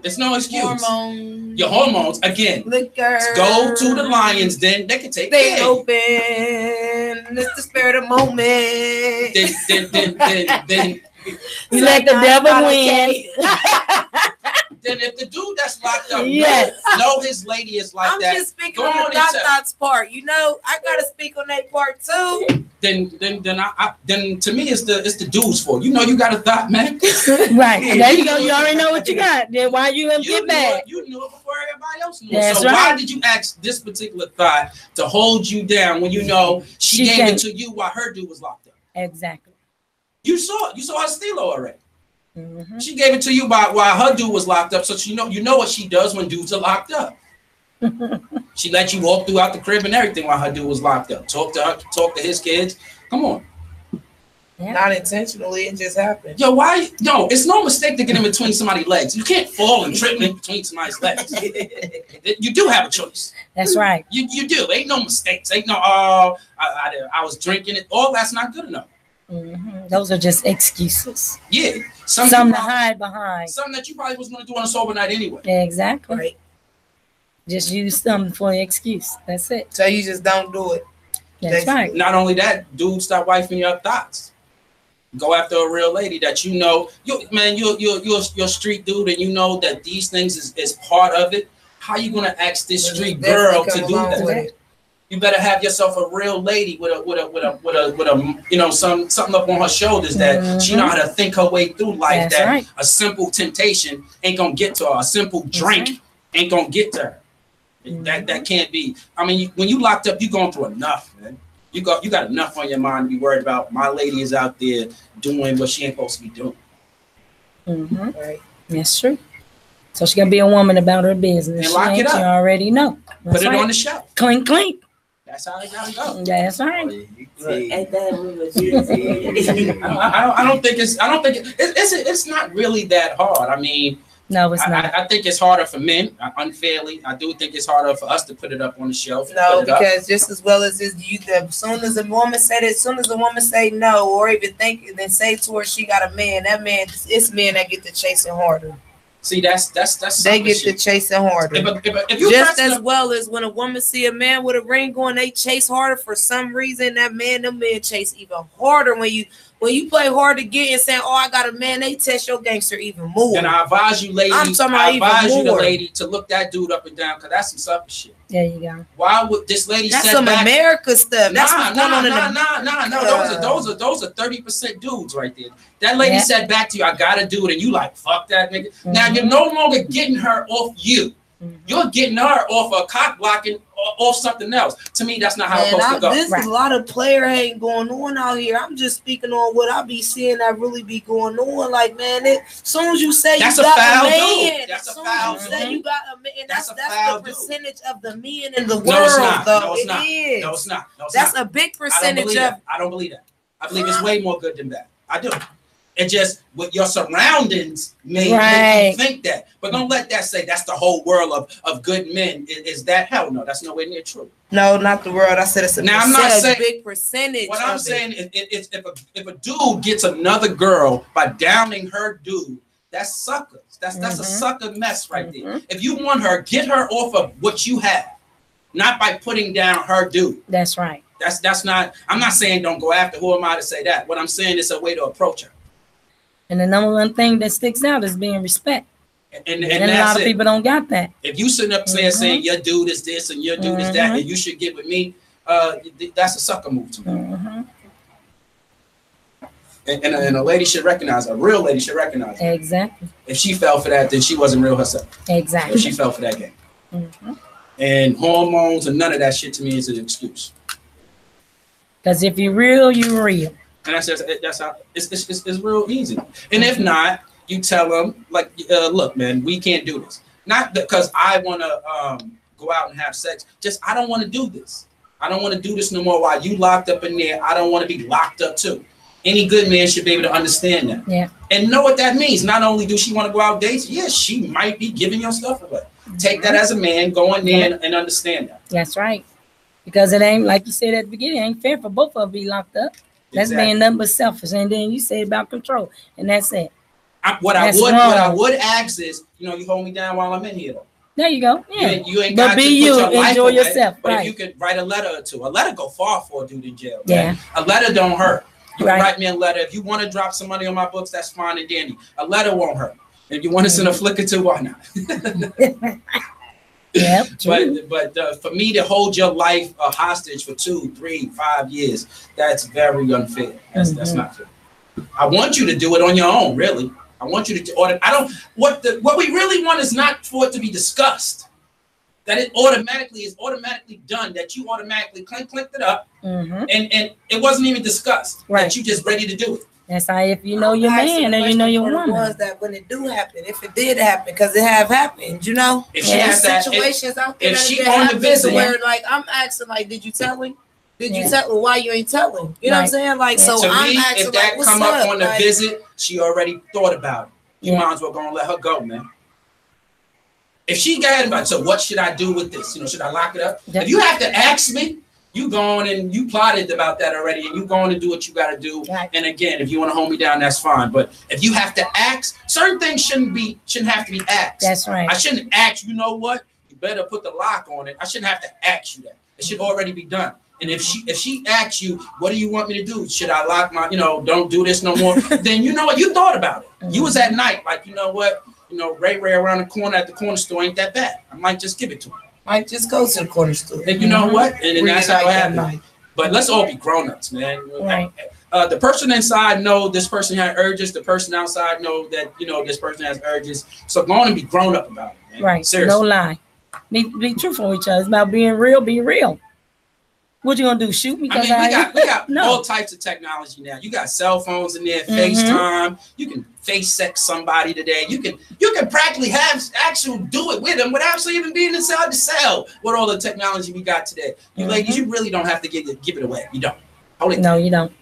It's no excuse. Hormones. Your hormones again. Liquor. Go to the Lions Den. They can take Stay care. Open. It's the spirit of moment. Then you let the devil win. Then if the dude that's locked up know his lady is like I'm that. I'm just speaking on the Dot's part. I gotta speak on that part too. Then to me it's the dude's fault. You got a thought, man. Right. And there you go. You already know what you got. Then why you gonna get mad? You knew it before everybody else knew. That's so why did you ask this particular thought to hold you down when you know she gave it to you while her dude was locked up? Exactly. You saw her steal already. Mm-hmm. She gave it to you while her dude was locked up, so you know what she does when dudes are locked up. She let you walk throughout the crib and everything while her dude was locked up. Talk to his kids. Come on. Yeah. Not intentionally, it just happened. Yo, why? No, it's no mistake to get in between somebody's legs. You can't fall and trip in between somebody's legs. You do have a choice. That's right. You do. Ain't no mistakes. Ain't no I was drinking it. All that's not good enough. Mm-hmm. Those are just excuses. Yeah. Something to hide behind. Something that you probably was going to do on a sober night anyway. Exactly. Right. Just use something for an excuse. That's it. So you just don't do it. That's right. Not only that, dude, stop wifing your thoughts. Go after a real lady that you're a street dude and you know that these things is part of it. How you gonna ask this street girl to do that? You better have yourself a real lady with a something up on her shoulders that she know how to think her way through life. That's right. A simple temptation ain't gonna get to her. A simple drink ain't gonna get to her. That can't be. I mean, when you locked up, you going through enough, man. You got enough on your mind to be worried about. My lady is out there doing what she ain't supposed to be doing. Mm-hmm. Right. That's true. So she gotta be a woman about her business. And lock it up. You already know. Put it on the shelf. Clink, clink. That's how it gotta go. That's right. Ain't that what you said? I don't think it's not really that hard. I mean, no, it's not. I think it's harder for men, unfairly. I do think it's harder for us to put it up on the shelf. No, because just as well as as soon as a woman say no, or even think and then say to her she got a man, that man, it's men that get to chasing harder. See, that's they get to chasing harder. If you just as well as when a woman see a man with a ring on, they chase harder for some reason. Them men chase even harder when you play hard to get and saying, "Oh, I got a man," they test your gangster even more. And I advise you, lady. I advise you, the lady, to look that dude up and down because that's some sucker shit. There you go. Why would this lady? That's some America stuff. That's nah. Those are 30% dudes right there. That lady said back to you, "I got a dude," and you like, "Fuck that nigga." Mm-hmm. Now you're no longer getting her off you. Mm-hmm. You're getting her off a cock blocking off something else. To me, that's not how it's supposed to go. There's a lot of player hate going on out here. I'm just speaking on what I be seeing that really be going on. Like, man, as soon as you say that's you got a man, dude. That's a foul dude. Say you got a man, that's the percentage of the men in the world, no, it's not. though. No, it's not. Is. No, it's not. No, it's that's not. a big percentage of. I don't believe that. I believe it's way more good than that. I do. It just with your surroundings make you think that. But don't let that say that's the whole world of good men. Is that hell no? That's nowhere near true. No, not the world. I said it's a now, I'm not saying, big percentage. What I'm saying is if a dude gets another girl by downing her dude, that's suckers. That's a sucker mess right there. If you want her, get her off of what you have, not by putting down her dude. That's right. That's not. I'm not saying don't go after. Who am I to say that? What I'm saying is a way to approach her. And the number one thing that sticks out is being respect. And a lot of people don't got that. If you sitting up there saying your dude is this and your dude is that, and you should get with me, that's a sucker move to me. And a lady should recognize, a real lady should recognize it. Exactly. If she fell for that, then she wasn't real herself. Exactly. If she fell for that game. And hormones and none of that shit to me is an excuse. Because if you're real, you're real. And that's how it's real easy. And if not, you tell them like, look, man, we can't do this. Not because I want to go out and have sex. Just I don't want to do this. I don't want to do this no more. While you locked up in there, I don't want to be locked up too. Any good man should be able to understand that. Yeah. And know what that means. Not only do she want to go out dates, yes, she might be giving your stuff away. Take that as a man, go in there and understand that. That's right. Because it ain't, like you said at the beginning, it ain't fair for both of them to be locked up. That's being nothing but selfish. And then you say about control, and that's it. What I would ask is, you hold me down while I'm in here, though. There you go. Yeah. You ain't but got be to you. put your Enjoy yourself. But right. if you could write a letter or two, a letter go far for a dude in jail. Yeah. Right? A letter don't hurt. You can write me a letter. If you want to drop some money on my books, that's fine and dandy. A letter won't hurt. If you want to send a flick or two, why not? Yeah, but for me to hold your life hostage for 2, 3, 5 years, that's very unfair. That's not fair. I want you to do it on your own, really. I want you to order. What we really want is not for it to be discussed. That it is automatically done. That you automatically clicked it up, and it wasn't even discussed. Right. That you just ready to do it. That's how if you know your man and you know your woman. Was that when it do happen, if it did happen, because it have happened, If she has that situations out there, if she on the visit, where like I'm asking, like, did you tell him? Did you tell him why you ain't telling? You know what I'm saying? Like, so to I'm me, asking, if that like, come up on the visit, she already thought about it. You might as well go and let her go, man. If she got about, so what should I do with this? Should I lock it up? If you have to ask me, you going and you plotted about that already, and you going to do what you got to do. Right. And again, if you want to hold me down, that's fine. But if you have to ask, certain things shouldn't have to be asked. That's right. I shouldn't ask. You know what? You better put the lock on it. I shouldn't have to ask you that. It should already be done. And if she asks you, what do you want me to do? Should I lock my, don't do this no more? Then you know what? You thought about it. You was at night, like, you know what? Ray around the corner at the corner store ain't that bad. I might just give it to him. Might just go to the corner store. And you know what? And that's how it happened. But let's all be grown-ups, man. Right. The person inside know this person has urges. The person outside know that, this person has urges. So go on and be grown-up about it, man. Right. Seriously. No lie. Be truthful with each other. It's about being real. Be real. What you gonna do? Shoot me? I mean, we got No. all types of technology now. You got cell phones in there, FaceTime. You can face sex somebody today. You can practically do it with them without actually even being inside the cell. With all the technology we got today, you ladies, you really don't have to give it away. You don't. Hold it. No, you don't.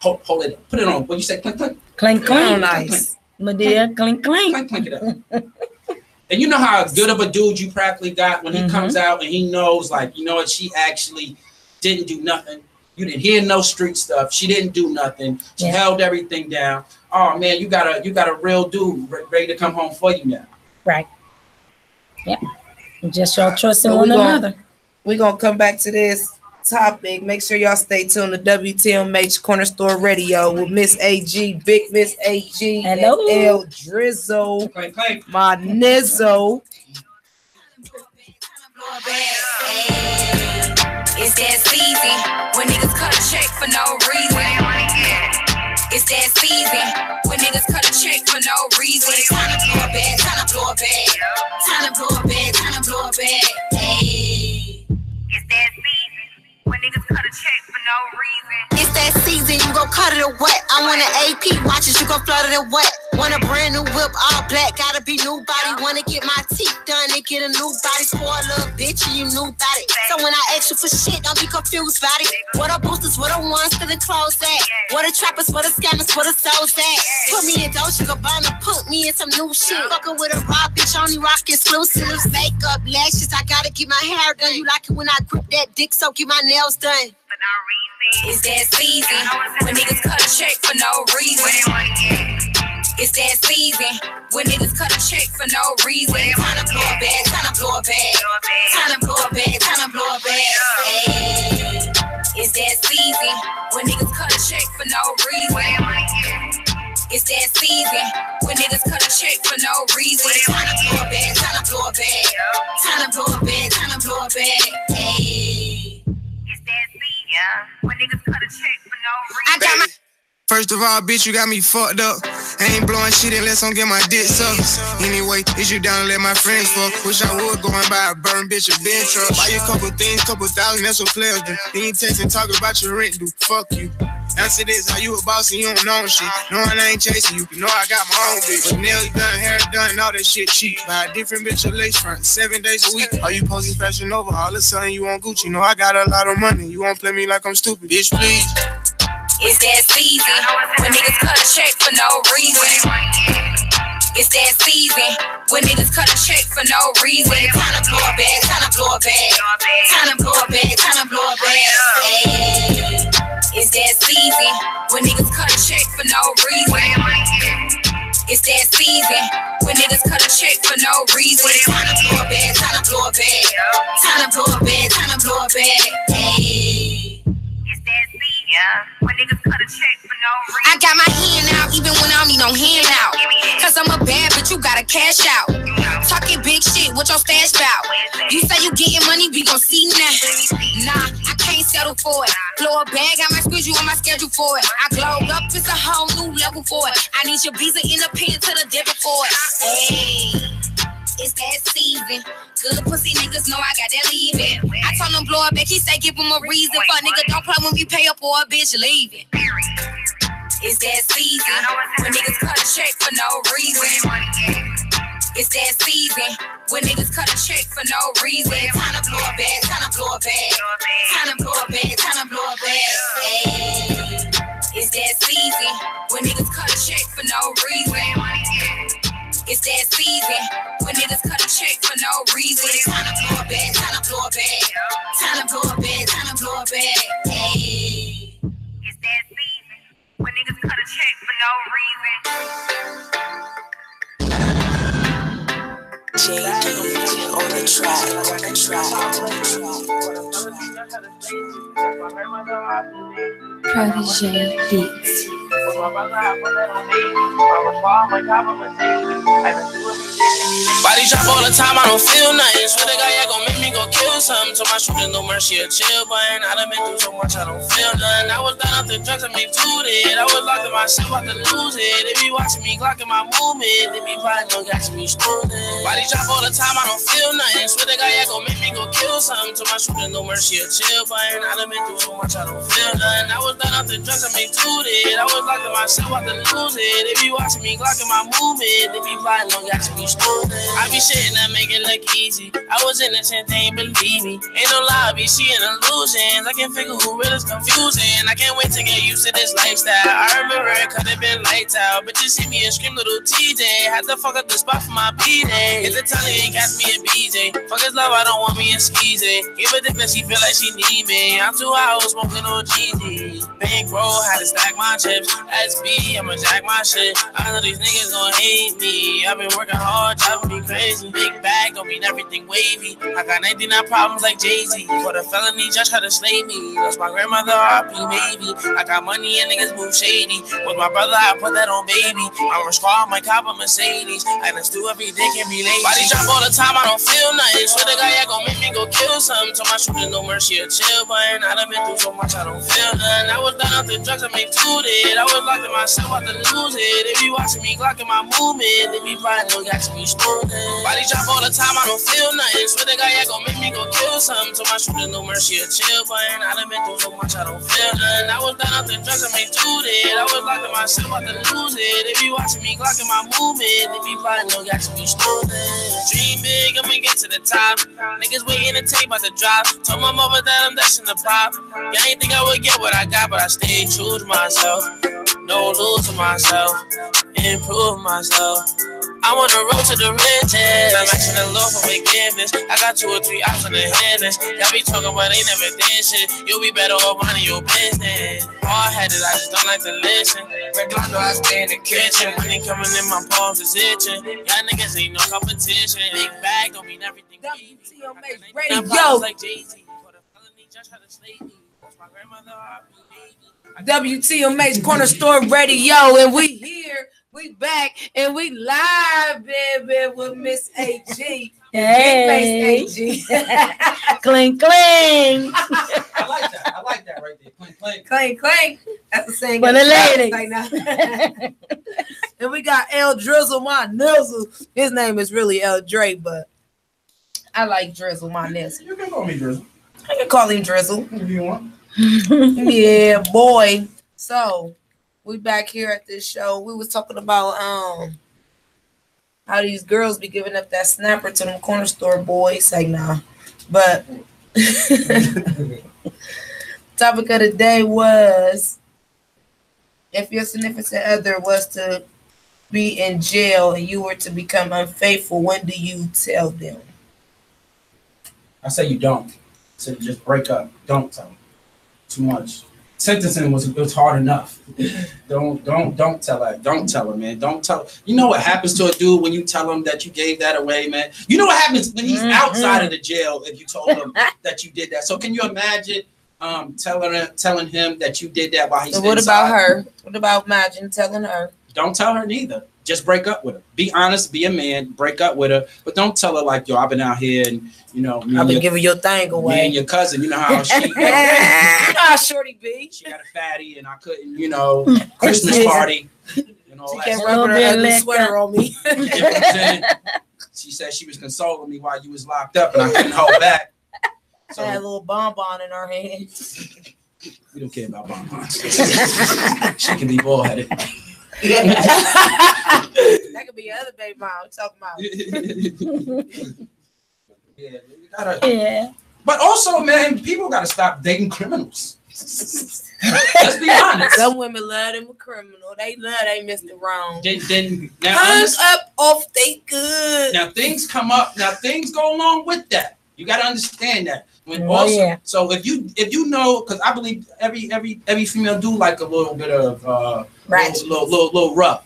Hold it. Put it on. What you say? Clink clink. Clink clink. Oh, nice. My dear, clink clink. Clink clink it up. And you know how good of a dude you practically got when he comes out and he knows, like, you know what, she actually didn't do nothing. You didn't hear no street stuff. She didn't do nothing. She held everything down. Oh man, you got a real dude ready to come home for you now. Right. Yeah. Just y'all trusting one another. We're gonna come back to this topic. Make sure y'all stay tuned to WTMH Corner Store Radio with Miss AG, Big Miss AG, Hello. and El Drizzle, Clank, clank. my Nizzo. It's that season when niggas cut a check for no reason. It's that season when niggas cut a check for no reason. Time to blow a bag, time to blow a bag. Time to blow a bag, time to blow a bag. Hey. It's that season when niggas cut a check for no reason. It's that season, you gon' cut it or what? I want an AP watches, you gon' flood it or what? Want a brand new whip, all black, gotta be new body. Wanna get my teeth done and get a new body. Spoil a bitch and you knew about it. So when I ask you for shit, don't be confused about it. What a boosters, what a ones to the clothes at? What a trappers, what a scammers, what a souls at? Put me in Dolce Gabbana, put me in some new shit. Fucking with a raw bitch, only rock exclusives. Makeup, lashes, I gotta get my hair done. You like it when I grip that dick, so get my nails done. It's that season when niggas cut a check for no reason. It's that season when niggas cut a check for no reason. Time to blow a bag, time to blow a bag. Time to blow a bag, time to blow a bag. Hey. It's that season when niggas cut a check for no reason. It's that season when niggas cut a check for no reason. Time to blow a bag, time to blow a bag. Time to blow a bag, time to blow a bag. Hey. It's that season when niggas cut a check for no reason. I got my First of all, bitch, you got me fucked up. I ain't blowing shit unless I'm get my dick sucked. Anyway, is you down to let my friends fuck? Wish I would go and buy a burn bitch a bench truck. Buy you a couple things, couple thousand, that's what players do. Then you text and talk about your rent, dude. Fuck you. Answer this, how you a boss and you don't know shit. Knowing I ain't chasing you, you know I got my own bitch. But nails done, hair done, all that shit cheap. Buy a different bitch a lace front, 7 days a week. Are you posting fashion over? All of a sudden you want Gucci. Know I got a lot of money. You won't play me like I'm stupid, bitch, please. It's that season when niggas cut a check for no reason. It's that season when niggas cut a check for no reason. Time to blow a bag, time to blow a bag. Time to blow a bag, time to blow a bag. Hey. It's that season when niggas cut a check for no reason. It's that season when niggas cut a check for no reason. Time to blow a bag, time to blow a bag. Time to blow a bag, time to blow a bag. Hey. It's that season when niggas cut a check for no reason. I got my hand out even when I don't need no hand out. Cause I'm a bad bitch, you gotta cash out. Talking big shit, what your stash bout? You say you getting money, we gon' see now. Nah, I can't settle for it. Blow a bag, I might squeeze you on my schedule for it. I glowed up, it's a whole new level for it. I need your visa in the pen to the devil for it. Hey, it's that season. Good pussy niggas know I got that leaving. I told him blow it back, he say give him a reason. Fuck nigga, don't play when we pay up or a bitch leaving. It's that season when niggas cut a check for no reason. It's that season when niggas cut a check for no reason. Time to blow a bag, time to blow a bag. Time to blow a bag, time to blow a bag. Hey. It's that season when niggas cut a check for no reason. It's that season when niggas cut a check for no reason. Time to blow a bag, time to blow a bag. Time to blow a bag, time to blow a bag. Hey. It's that season when niggas cut a check for no reason. JD on the track. Prodigy Beats. Body drop all the time, I don't feel nothing. Swear to God, yeah, gon' make me go kill something. Told my shooter no mercy or chill button. I done been through so much, I don't feel nothing. I was down off the drugs, I made two it. I was locked in myself, about to lose it. They be watching me, glocking my movement. They be plotting, don't got me stolen. Body drop all the time, I don't feel nothing. Swear to God, yeah, gon' make me go kill something. Told my shooter no mercy or chill button. I done been through so much, I don't feel nothing. I was down off the drugs, I made two it. I was locked in myself, about to lose it. They be watching me, glocking my movement. They be plotting, don't got me stolen. I be shitting that make it look easy. I was innocent, they ain't believe me. Ain't no lie, I be seeing illusions. I can't figure who real is confusing. I can't wait to get used to this lifestyle. I remember it could've been lights out, but you see me and scream little TJ. Had to fuck up the spot for my B-Day. It's Italian, catch me in BJ. Fuck his love, I don't want me in skeezy. Give a dick that she feel like she need me. I'm too high, I was smoking on GD. Bankroll, had to stack my chips. SB, I'ma jack my shit. I know these niggas gon' hate me. I've been working hard, driving me crazy. Big bag don't mean everything wavy. I got 99 problems like Jay-Z. For the felony, judge had to slay me. Lost my grandmother, RP maybe. I got money and niggas move shady. With my brother, I put that on baby. I'm a squad, my cop, a Mercedes. I done do every day, can be lazy. Body drop all the time, I don't feel nothing. Swear to God, yeah, gon' make me go kill something. Told my shooter no mercy or chill button. I done been through so much, I don't feel nothing. I was down off the drugs, I made two it. I was locked in myself, about to lose it. They be watching me, glocking my movement. They be plotting, don't got me stolen. Body drop all the time, I don't feel nothing. Swear to God, yeah, gon' make me go kill something. Told my shooter no mercy or chill button. I done been through so much, I don't feel nothing. I was down off the drugs, I made two it. I was locked in myself, about to lose it. They be watching me, glocking my movement. They be plotting, don't got me stolen. Dream big, I'ma get to the top. Niggas waiting to take about the drop. Told my mother that I'm dashing the pop. Yeah, I ain't think I would get what I got, but I stayed true to myself. No lose to myself, improve myself. I'm on the road to the riches. I'm asking the Lord for forgiveness. I got 2 or 3 options in headless. Y'all be talking but they never did shit. You'll be better off minding your business. Hard-headed, I just don't like to listen. Reclando, I stay in the kitchen. Money coming in, my palms is itching. Y'all niggas ain't no competition. Big bag don't mean everything. WTMH Radio. Like Jay-Z. For the felony, judge had to slay me. My grandmother, WTMH Corner Store Radio, and we here, we back, and we live, baby, with Miss AG. Hey, Miss AG. Clink, clink. I like that right there. Clink, clink. Clink, clink. That's the saying. For the ladies. Right now. And we got El Drizzle, my nizzle. His name is really El Dre, but I like Drizzle, my nizzle. You can call me Drizzle. I can call him Drizzle if you want. Yeah, boy. So we back here at this show. We was talking about how these girls be giving up that snapper to them corner store boys. Like, nah. But topic of the day was, if your significant other was to be in jail and you were to become unfaithful, when do you tell them? I say you don't. So just break up. Don't tell them. Too much. Sentencing was hard enough. Don't tell her. Don't tell her, man. Don't tell. You know what happens to a dude when you tell him that you gave that away, man? You know what happens when he's outside of the jail if you told him that you did that. So can you imagine telling him that you did that while he's so what inside? About her? What about imagine telling her? Don't tell her neither. Just break up with her. Be honest, be a man, break up with her. But don't tell her like, yo, I've been out here and, you know, I've been giving your thing away. Me and your cousin, you know how she you know how shorty be. She got a fatty and I couldn't, you know, Christmas party. You know, she can't rub her ugly sweater on me. She said she was consoling me while you was locked up and I couldn't hold back. So, I had a little bonbon in her hand. We don't care about bonbons. She can be bullheaded. That could be your other baby mom talking about. Yeah. But also, man, people gotta stop dating criminals. Let's be honest. Some women love them a criminal. They love they Mr. Wrong. Hands up off they good. Now things come up. Now things go along with that. You gotta understand that. When also, so if you know, because I believe every female do like a little bit of little rough.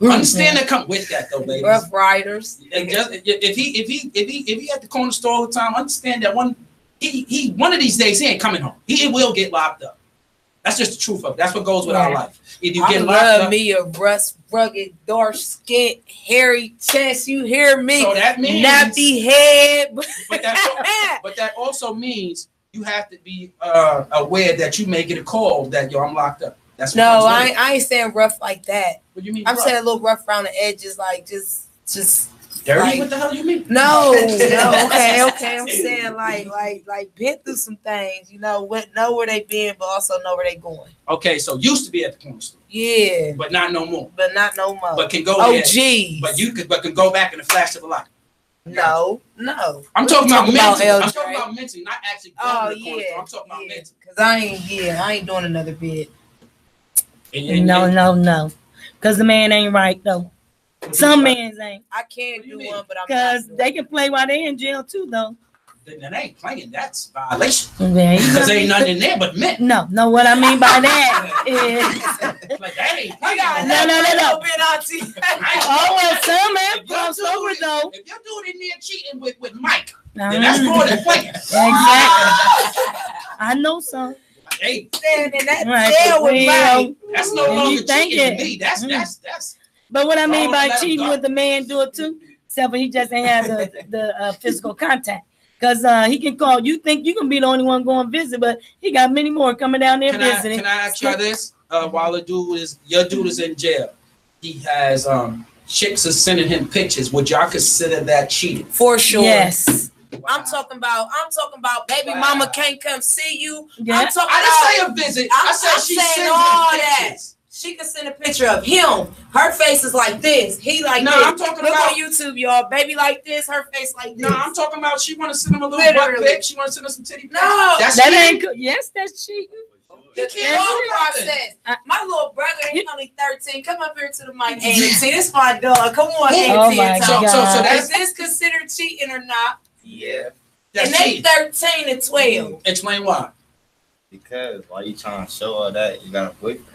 Understand that come with that though, ladies. Rough riders. And just if he at the corner store all the time, understand that one of these days he ain't coming home. He will get locked up. That's just the truth of it. That's what goes with our life. If you I get locked love up, me a rugged, dark skin, hairy chest. You hear me? So that means nappy head. but that also means you have to be aware that you may get a call that I'm locked up. That's what I ain't saying rough like that. What do you mean? I'm rough? saying a little rough around the edges, like just dirty. Like, what the hell do you mean? No, okay. I'm saying like been through some things, know where they been, but also know where they going. Okay, so used to be at the corner store. Yeah, but not no more. But can go. Oh, there, geez. But can go back in the flash of a light. No. I'm talking about mental. I'm talking about mental, not actually going to the corner store. I'm talking about mental. Cause I ain't doing another bid. No. Cause the man ain't right though. Some men ain't. I can't do one, but I'm because they can play while they in jail too, though. Then they ain't playing. That's violation. Because ain't nothing in there but men. No. What I mean by that is like that ain't playing. No. Oh well, some have crossed over though. If you're doing it near cheating with Mike, then that's more than playing. Exactly. I know some. Hey, standing in that jail with Mike. That's no longer cheating to me. That's. But what I mean by cheating with the man do it too, except for he just ain't have the physical contact. Because he can call. You think you can be the only one going visit, but he got many more coming down there visiting. Can I ask you this? While your dude is in jail, he has chicks are sending him pictures. Would y'all consider that cheating? For sure. Yes. Wow. I'm talking about baby mama can't come see you. Yeah. I'm talking I didn't say a visit. I said she sent all that. Pictures. She can send a picture of him. Her face is like this. He like this. I'm talking Look about on YouTube, y'all. Baby like this. Her face like this. No, I'm talking about she want to send him a little butt pic. She want to send us some titty pics. No, that ain't good. Yes, that's cheating. The process. My little brother, he's only 13. Come up here to the mic, Aiden. See, this my dog. Come on, Aiden. Oh my God. So is this considered cheating or not? Yeah. And they 13 and 12. Explain why. Because why you trying to show her that you got a boyfriend?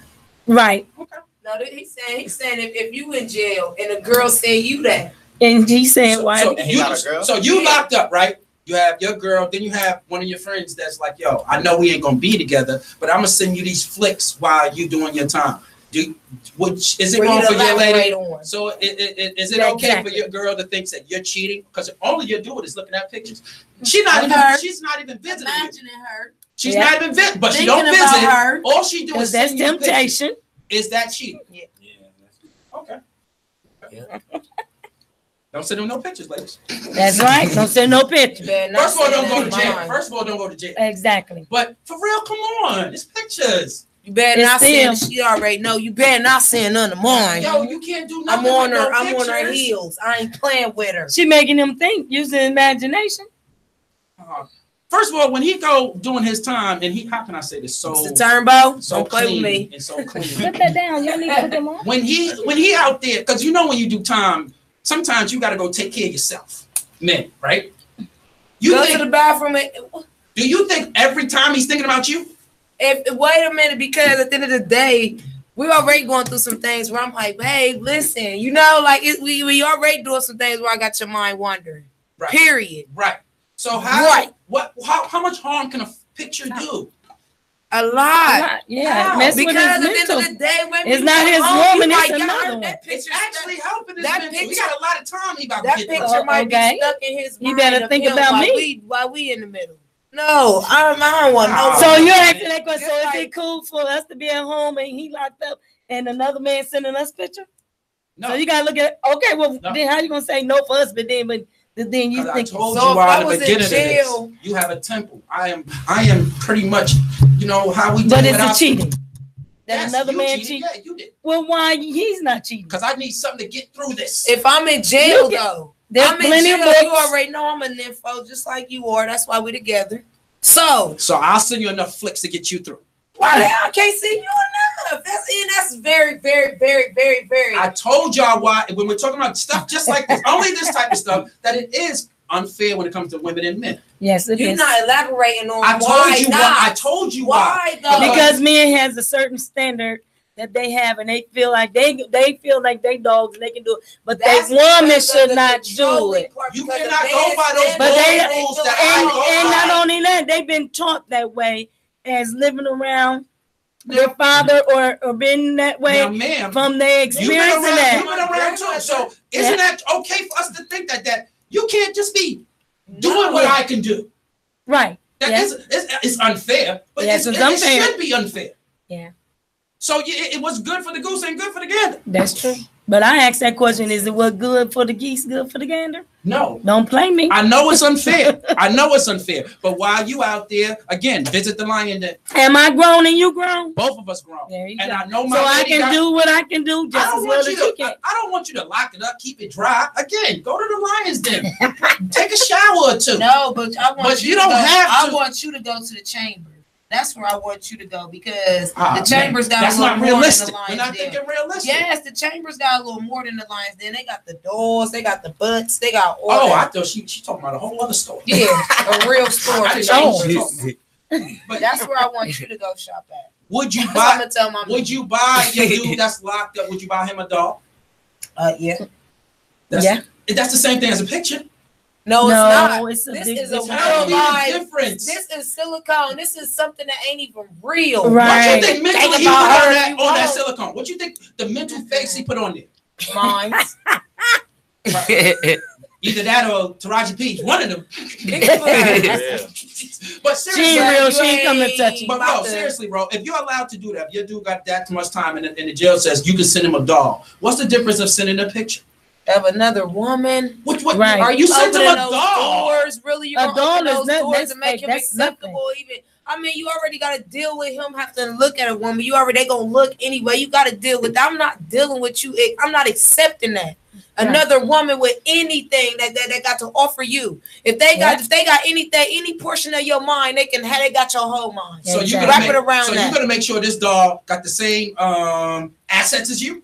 Right. Okay. No, he's saying if you in jail and a girl say you that. And he said why? So you locked up, right? You have your girl, then you have one of your friends that's like, yo, I know we ain't gonna be together, but I'm gonna send you these flicks while you doing your time. Is it wrong for your lady? So is it okay for your girl to think that you're cheating? Because all you're doing is looking at pictures. She's not even visiting. Imagining her. She's not even visiting, but she don't visit. Her. All she do is that's temptation. Is that cheating? Yeah. Okay. Yeah. Don't send them no pictures, ladies. That's right. Don't send no pictures. First of all, don't go to jail. Don't go to jail. Exactly. But for real, come on. It's pictures. You better not send. She already know. You better not send none of mine. Yo, you can't do nothing. I'm on her heels. I ain't playing with her. She making him think using imagination. First of all, when he go doing his time, and how can I say this? So it's the turnbow. So don't play with me. And so clean. Put that down. You don't need to put them on. When he out there, because you know when you do time, sometimes you got to go take care of yourself, men, right? You go to the bathroom. Do you think every time he's thinking about you? Wait a minute, because at the end of the day, we already going through some things where I'm like, hey, listen, we already doing some things where I got your mind wandering. Right. Period. Right. So how much harm can a picture do? A lot. Yeah. Because at the end of the day, when it's not his woman, it's another one. It's actually helping this picture. We got a lot of time. That picture might be stuck in his mind. You better think about me while we in the middle. No, I don't want no. So you're asking that question. So is it cool for us to be at home and he locked up and another man sending us picture? No. So you gotta look at then how you gonna say no for us, but then you think I told you at the beginning of this, you have a temple. I am pretty much, how we do it. But it's cheating. That another man cheated. Yeah, you did. Well, why he's not cheating? Because I need something to get through this. If I'm in jail though. There's plenty of books. You already know I'm an info just like you are. That's why we're together. So I'll send you enough flicks to get you through. Why the hell I can't see you enough? That's very, very, very, very, very. I told y'all why when we're talking about stuff just like this, only this type of stuff, that it is unfair when it comes to women and men. Yes, it is. You're not elaborating on I told you why. Though? Because men has a certain standard that they have, and they feel like they feel like they dogs and they can do it, but that woman should not do it. You cannot go by those rules. And not only that, they've been taught that way as living around their father or been that way Now, ma'am, from their experience in that. You've been around too. So isn't that okay for us to think that you can't just be doing what I can do? Right. That it's unfair, but Yes, it unfair. should be unfair. Yeah. So it was good for the goose and good for the gander. That's true. But I asked that question: is it what good for the geese, good for the gander? No. Don't play me. I know it's unfair. I know it's unfair. But while you out there, again, visit the lion den. Am I grown and you grown? Both of us grown. There you and go. I know my so I lady can got- do what I can do just as well as you can. I don't want you to lock it up, keep it dry. Again, go to the lion's den. Take a shower or two. No, but I want But you you to don't go, have I to. want you to go to the chamber. That's where I want you to go because Ah, the chambers man, got that's a little not more than realistic. the We're lions. not Den. thinking realistic. Yes, the chambers got a little more than the lions. Then they got the doors, they got the butts, they got all. Oh, that. I thought she talking about a whole other store. Yeah, a real store. I The didn't know what chambers. she was talking about. But that's where I want you to go shop at. Would you That's what I'm buy? gonna tell my Would you buy your dude that's locked up? Would you buy him a doll? Yeah. Yeah. That's the same thing as a picture. No, it's No, not. it's a This big is a difference. real life. difference. This is silicone. This is something that ain't even real. Right. What you think mentally Think he put about on her that, if you on that want. silicone? What you think the mental face he put on there? Mine. Either that or Taraji P. One of them. But She seriously, ain't real. you She ain't coming to touch you. But about bro, to- seriously, bro, if you're allowed to do that, if your dude got that much time and the jail says you can send him a doll, what's the difference of sending a picture? Of another woman. What Right. Are you sent him opening a those doll? doors? Really, you A gonna doll open is those not- doors that's- to make him that's acceptable? Even I mean, you already got to deal with him. Have to look at a woman. You already they gonna look anyway. You got to deal with. I'm not dealing with you. I'm not accepting that. Right. Another woman with anything that got to offer you. If they got anything, any portion of your mind, they can have. They got your whole mind. So you wrap it around So that. you're gonna make sure this doll got the same assets as you.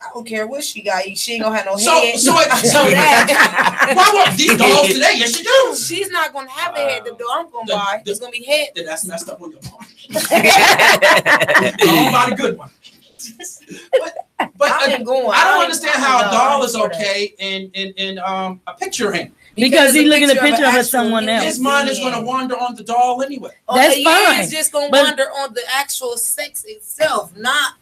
I don't care what she got. She ain't gonna have no So head. so that. why won't these dolls today? Yes, you do. She's not gonna have a head. The door I'm gonna buy. It's gonna be head. Then that's messed up on your part. Don't buy the good one. But I ain't going. I don't ain't understand going, how a no, doll is for that. okay in a picture him. Because he looking at a picture of an someone actual else. His mind is gonna wander on the doll anyway. That's He fine. is just gonna But- wander on the actual sex itself, not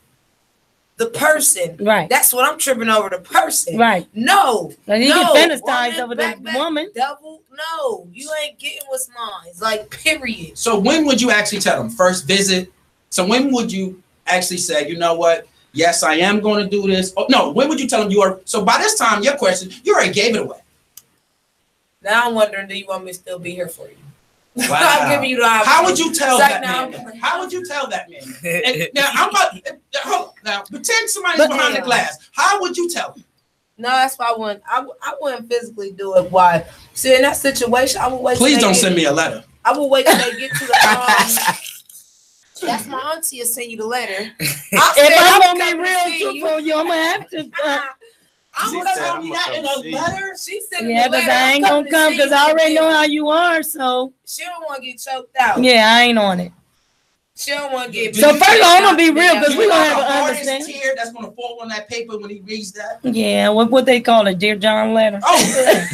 the person. Right. That's what I'm tripping over. The person. Right. No. Like, he no. can fantasize Woman, over back, the woman. Devil. No. You ain't getting what's mine. It's like period. So when would you actually tell them? First visit. So when would you actually say, you know what? Yes, I am going to do this. Oh, no, when would you tell them you are? So by this time, your question, you already gave it away. Now I'm wondering, do you want me to still be here for you? Wow. I'm giving you the option. How would you tell It's like, that now man? I'm- How would you tell that man? And now I'm about. Hold on. Now pretend somebody's But- behind the glass. How would you tell him? No, that's why I wouldn't physically do it. Why? See, in that situation, I would wait. Please till don't they send get, me a letter. I will wait till they get to the. That's my auntie will send you the letter. If I'm gonna be real truthful with you, I'm gonna have to. I'm She gonna said, tell "I'ma you that in come a see you." letter. She sent me Yeah, the because letter. I ain't I'm gonna coming come to because see I you. already know how you are. So She don't want to get choked out. yeah, I ain't on it. She don't want to get. Do So you first think of all, I'm that- gonna be real because You we know gonna the have an hardest understanding. tear that's gonna fall on that paper when he reads that. Yeah, what they call it, Dear John letter. Oh.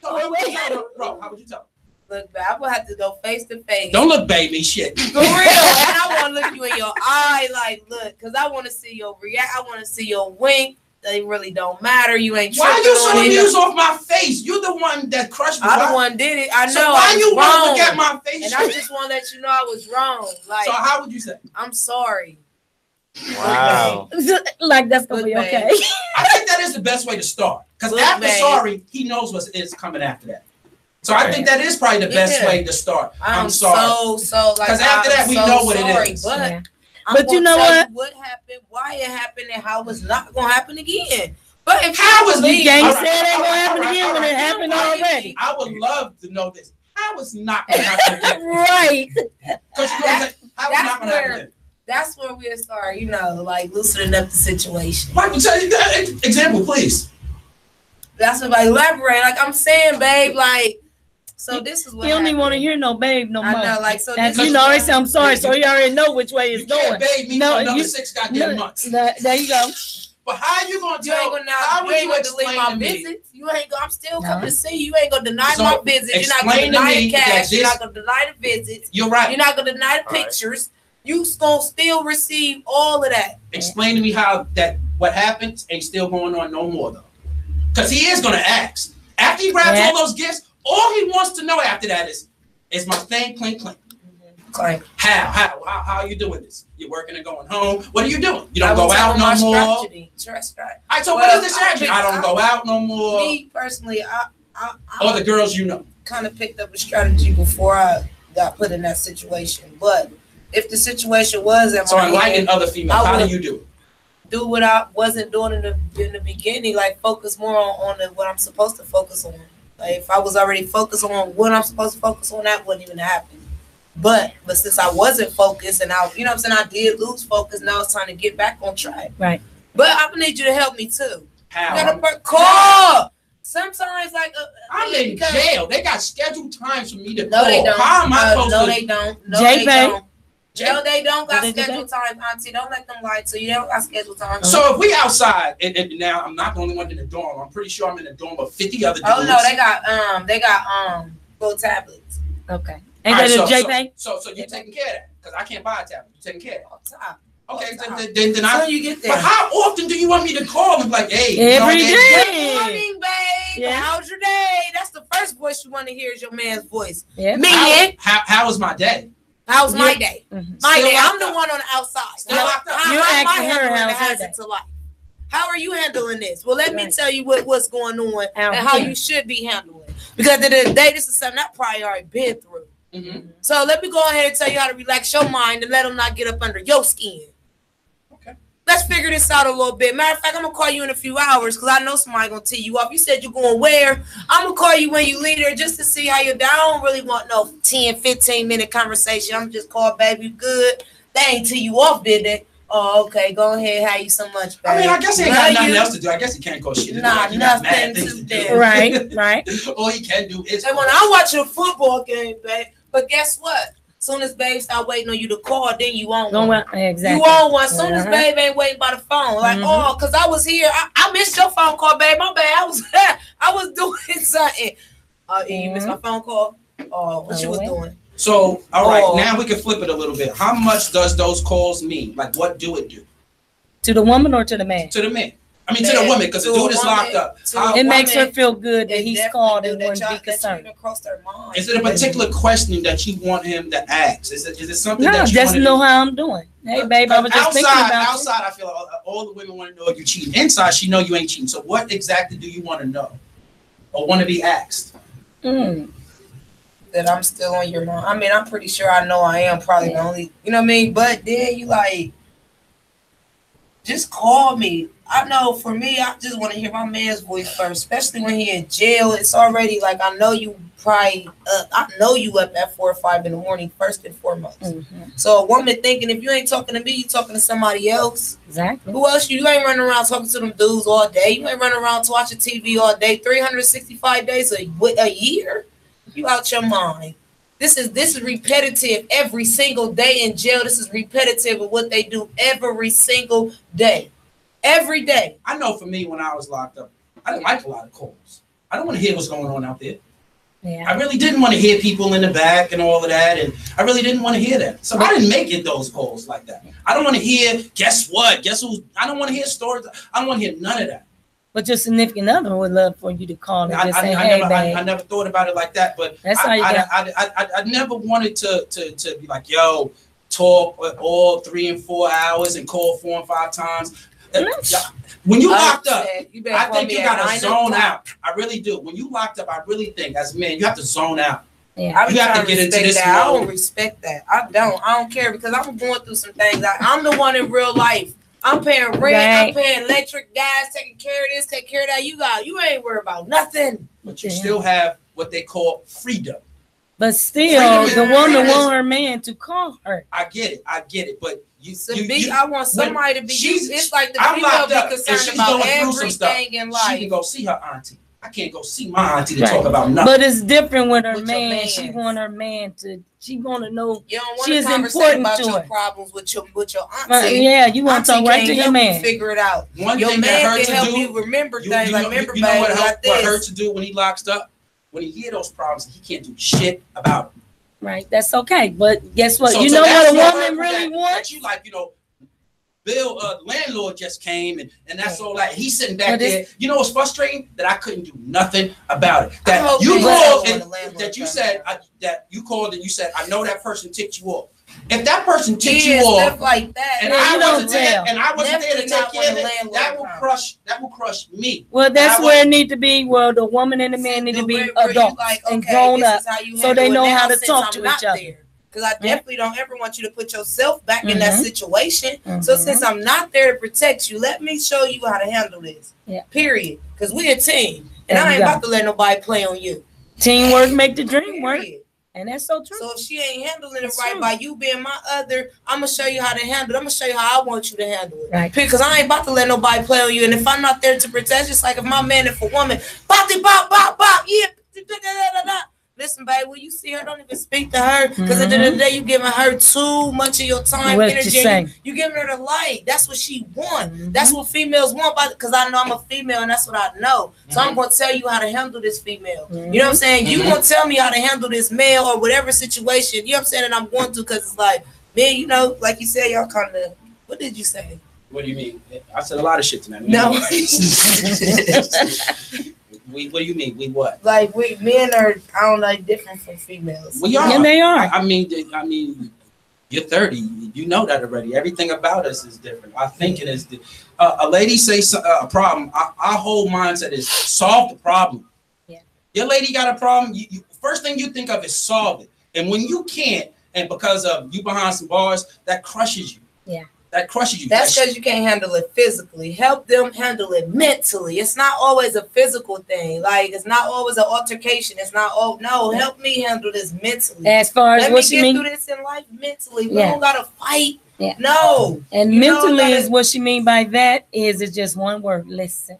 So how would you tell them, bro? How would you tell them? Look, babe, I will have to go face to face. Don't look baby shit. For real, and I want to look you in your eye, like, look, because I want to see your react. I want to see your wink. They really don't matter. You ain't. Why are you so tripping on it. amused off my face? You're the one that crushed me. I Why- the one did it. I know. So why I you was want to wrong. look at my face? And I just want to let you know I was wrong. Like, So how would you say? I'm sorry. Wow. Like that's gonna Look, be babe. okay. I think that is the best way to start. Because Look, after babe. sorry, he knows what is coming after that. So I think that is probably the best Yeah. way to start. I'm I'm sorry. so like. 'Cause after I'm that, we so know what it sorry, is. But, Yeah. I'm But you gonna know tell what? What happened? Why it happened? And how it's not gonna happen again. But if How you is believe, You can't All say right, it ain't all gonna right, happen all right, again all when right. it happened already. I would love to know this. How is not going to happen again? Right. Because you know that how is that's not going to happen where- again? that's where we'll start. You know, like loosening up the situation. Michael, tell you that example, please. That's what I elaborate. Like I'm saying, babe. Like, so this is what He don't even want to happened. hear no babe no more. I know, like so. As This you is know, what already say I'm sorry, so you already know which way You it's can't going. beg me No, for another you- 6 goddamn months. There you go. But how you gonna You ain't tell? gonna How you would ain't you gonna delay explain my to me? visits. You ain't gonna. I'm still No. coming to see you. You ain't gonna deny So, my visits. You're not gonna explain to deny me the cash. that You're this- not gonna deny the visits. You're right. You're not gonna deny the pictures. You gonna still receive all of that. Explain to me how that what happens ain't still going on no more though, because he is gonna ask after he grabs all those gifts. All he wants to know after that is my thing clink clink. Clank. How are you doing this? You're working and going home. What are you doing? You I don't go will tell out him no my more. strategy. Trust right. I told Well, what is the strategy? I don't go out no more. Me personally, Or the girls you know. kind of picked up a strategy before I got put in that situation. But if the situation was at So my I'm liking end, other females. How do you do it? do what I wasn't doing in the beginning, like focus more on what I'm supposed to focus on. Like if I was already focused on what I'm supposed to focus on, that wouldn't even happen. But since I wasn't focused and I, you know what I'm saying, I did lose focus. Now it's time to get back on track. Right. But I'm gonna need you to help me too. How? You gotta call. Sometimes like I'm in jail. They got scheduled times for me to No, call. they don't. How am I supposed no, to? they don't. No, J-Pay. they don't. No, they don't got They do scheduled time, Auntie. Don't let them lie to you. They don't got scheduled time. So if we outside, and now I'm not the only one in the dorm. I'm pretty sure I'm in the dorm of 50 other dudes. Oh no, they got little tablets. Okay. All Ain't right, that a JPay? So you're taking care of that because I can't buy a tablet. You're taking care of All time. it. Okay, All time. then I. So you get there. But how often do you want me to call and be like, hey, Every you know, day. Good morning, babe. Yeah. How's your day? That's the first voice you want to hear is your man's voice. Yeah. Me. How was my day? How's my day? Mhm. My Still day. locked I'm the up. one on the outside. Still locked up. You're How am I asking her handling the how's her hazard day. to life? How are you handling this? Well, let me Right. tell you what's going on Out and how here. you should be handling it. Because at the end of the day, this is something I probably already been through. Mm-hmm. So let me go ahead and tell you how to relax your mind and let them not get up under your skin. Okay. Let's figure this out a little bit. Matter of fact, I'm gonna call you in a few hours because I know somebody gonna tee you off. You said you're going where? I'm gonna call you when you leave there just to see how you're down. I don't really want no 10, 15-minute conversation. I'm just call, baby, you good? They ain't tee you off, did they? Oh, okay. Go ahead. How you so much, baby? I mean, I guess he ain't Love got nothing you. else to do. I guess he can't go shit. Nah, He got mad nothing things to do. do. Right, right. All he can do is. And when I watch a football game, babe, but guess what? Soon as babe start waiting on you to call, then you on Going one. well, exactly. You on one. Soon as Uh-huh. babe ain't waiting by the phone, like, Mhm. oh, cause I was here. I missed your phone call, babe. My bad. I was doing something. You missed my phone call. Oh, what you was doing? So, all right, Oh. now we can flip it a little bit. How much does those calls mean? Like, what do it do To the woman or to the man? to the men? I mean, to the Man, woman, because the to a dude is woman, locked up. to How- a It makes her woman, feel good that It he's definitely called do and that wouldn't y'all- be that you concerned. even crossed their mind. Is it a particular question that you want him to ask? Is it something No, that you just want know how I'm doing. Hey, babe, I was just thinking about you. outside, I feel like all the women want to know if you're cheating. Inside, she know you ain't cheating. So, what exactly do you want to know or want to be asked? Mm. That I'm still on your mind. I mean, I'm pretty sure I know I am probably the only, you know what I mean? But then you like, just call me. I know for me, I just want to hear my man's voice first, especially when he in jail. It's already like, I know you probably, I know you up at 4 or 5 in the morning, first and foremost. Mm-hmm. So a woman thinking if you ain't talking to me, you talking to somebody else. Exactly. Who else? You ain't running around talking to them dudes all day. You ain't running around watching TV all day, 365 days a year. You out your mind. This is repetitive every single day in jail. This is repetitive of what they do every single day. Every day. I know for me, when I was locked up, I didn't like a lot of calls. I don't want to hear what's going on out there. Yeah. I really didn't want to hear people in the back and all of that, and I really didn't want to hear that. So I didn't make it those calls like that. I don't want to hear, guess what? Guess who's? I don't want to hear stories. I don't want to hear none of that. But your significant other would love for you to call and just say, I hey, never, babe. I never thought about it like that, but That's how you I never wanted to be like, yo, talk all 3 and 4 hours and call 4 and 5 times. When you locked up, I think you gotta zone out. I really do. When you locked up, I really think as men, you have to zone out. Yeah. You have to get into this that. I don't mode. respect that. I don't care because I'm going through some things. I'm the one in real life. I'm paying rent, Right. I'm paying electric, gas, taking care of this, take care of that. You ain't worried about nothing. But you still have what they call freedom. But still, the Freedom woman is- want her man to call her. I get it. But I want somebody to be. It's like the I'm female locked be up, and concerned she's about going through some stuff. everything in She life. can go see her auntie. I can't go see my auntie to talk about nothing. But it's different with her With your man. man. She want her man to. She want to know. You don't want she to is conversate important about to your her. problems with your auntie. Yeah, you want to talk right to your man. Figure it out. One Your thing man that hurt can to help do, you remember you things. know, Like, remember, you know baby, what like hurt this. to do when he locks up? When he hear those problems, he can't do shit about it. Right, that's okay. But guess what? So- you so know that's what a your woman hurt really that wants? you like, you know, Bill, landlord just came and that's all like he's sitting But back there. it's- You know what's frustrating? That I couldn't do nothing about it. I That hope you they called don't and want a landlord that you come said that you called and you said, I know that person ticked you off. If that person ticked Yeah, you off stuff like that. and Yeah, I you don't wasn't there tell. and I wasn't there to Definitely take not care of when the it, landlord that will crush me. Well, that's And I where it wasn't- need to be. Well, the woman and the man need to be Where you adults like, and okay, grown this up, is how you so they handle it know now how to since talk I'm to not each other. there. Because I definitely don't ever want you to put yourself back in that Mhm. situation. So Mhm. since I'm not there to protect you, let me show you how to handle this. Yeah. Period. Because we're a team. And There I you ain't go. about to let nobody play on you. Teamwork make the dream work, Period. and that's so true. So if she ain't handling it That's right true. by you being my other, I'm gonna show you how to handle it. I'm gonna show you how I want you to handle it. Right. Because I ain't about to let nobody play on you. And if I'm not there to protect, just like if my man, if a woman, bop, bop, bop, bop, yeah. Listen, babe, when you see her, don't even speak to her. Because at the end of the day, you giving her too much of your time, What you energy. say? You giving her the light. That's what she want. Mhm. That's what females want. Because I know I'm a female and that's what I know. So I'm going to tell you how to handle this female. You know what I'm saying? You going to tell me how to handle this male or whatever situation. You know what I'm saying? And I'm going to because it's like, man, you know, like you said, y'all kind of, what did you say? What do you mean? I said a lot of shit tonight. No. What do you mean? We what? Like, men are, I don't know, different from females. We are. Yeah, they are. I mean, you're 30. You know that already. Everything about us is different. Our thinking is a lady say a problem. Our whole mindset is solve the problem. Yeah. Your lady got a problem. You first thing you think of is solve it. And when you can't, and because of you behind some bars, that crushes you. Yeah. That crushes you. That's because you can't handle it physically. Help them handle it mentally. It's not always a physical thing. Like, it's not always an altercation. It's not, oh, no, help me handle this mentally. As far as Let what me you get mean, through this in life mentally. We Yeah. don't got to fight. Yeah. No. and You know, mentally gotta- is what she mean by that is it's just one word: listen.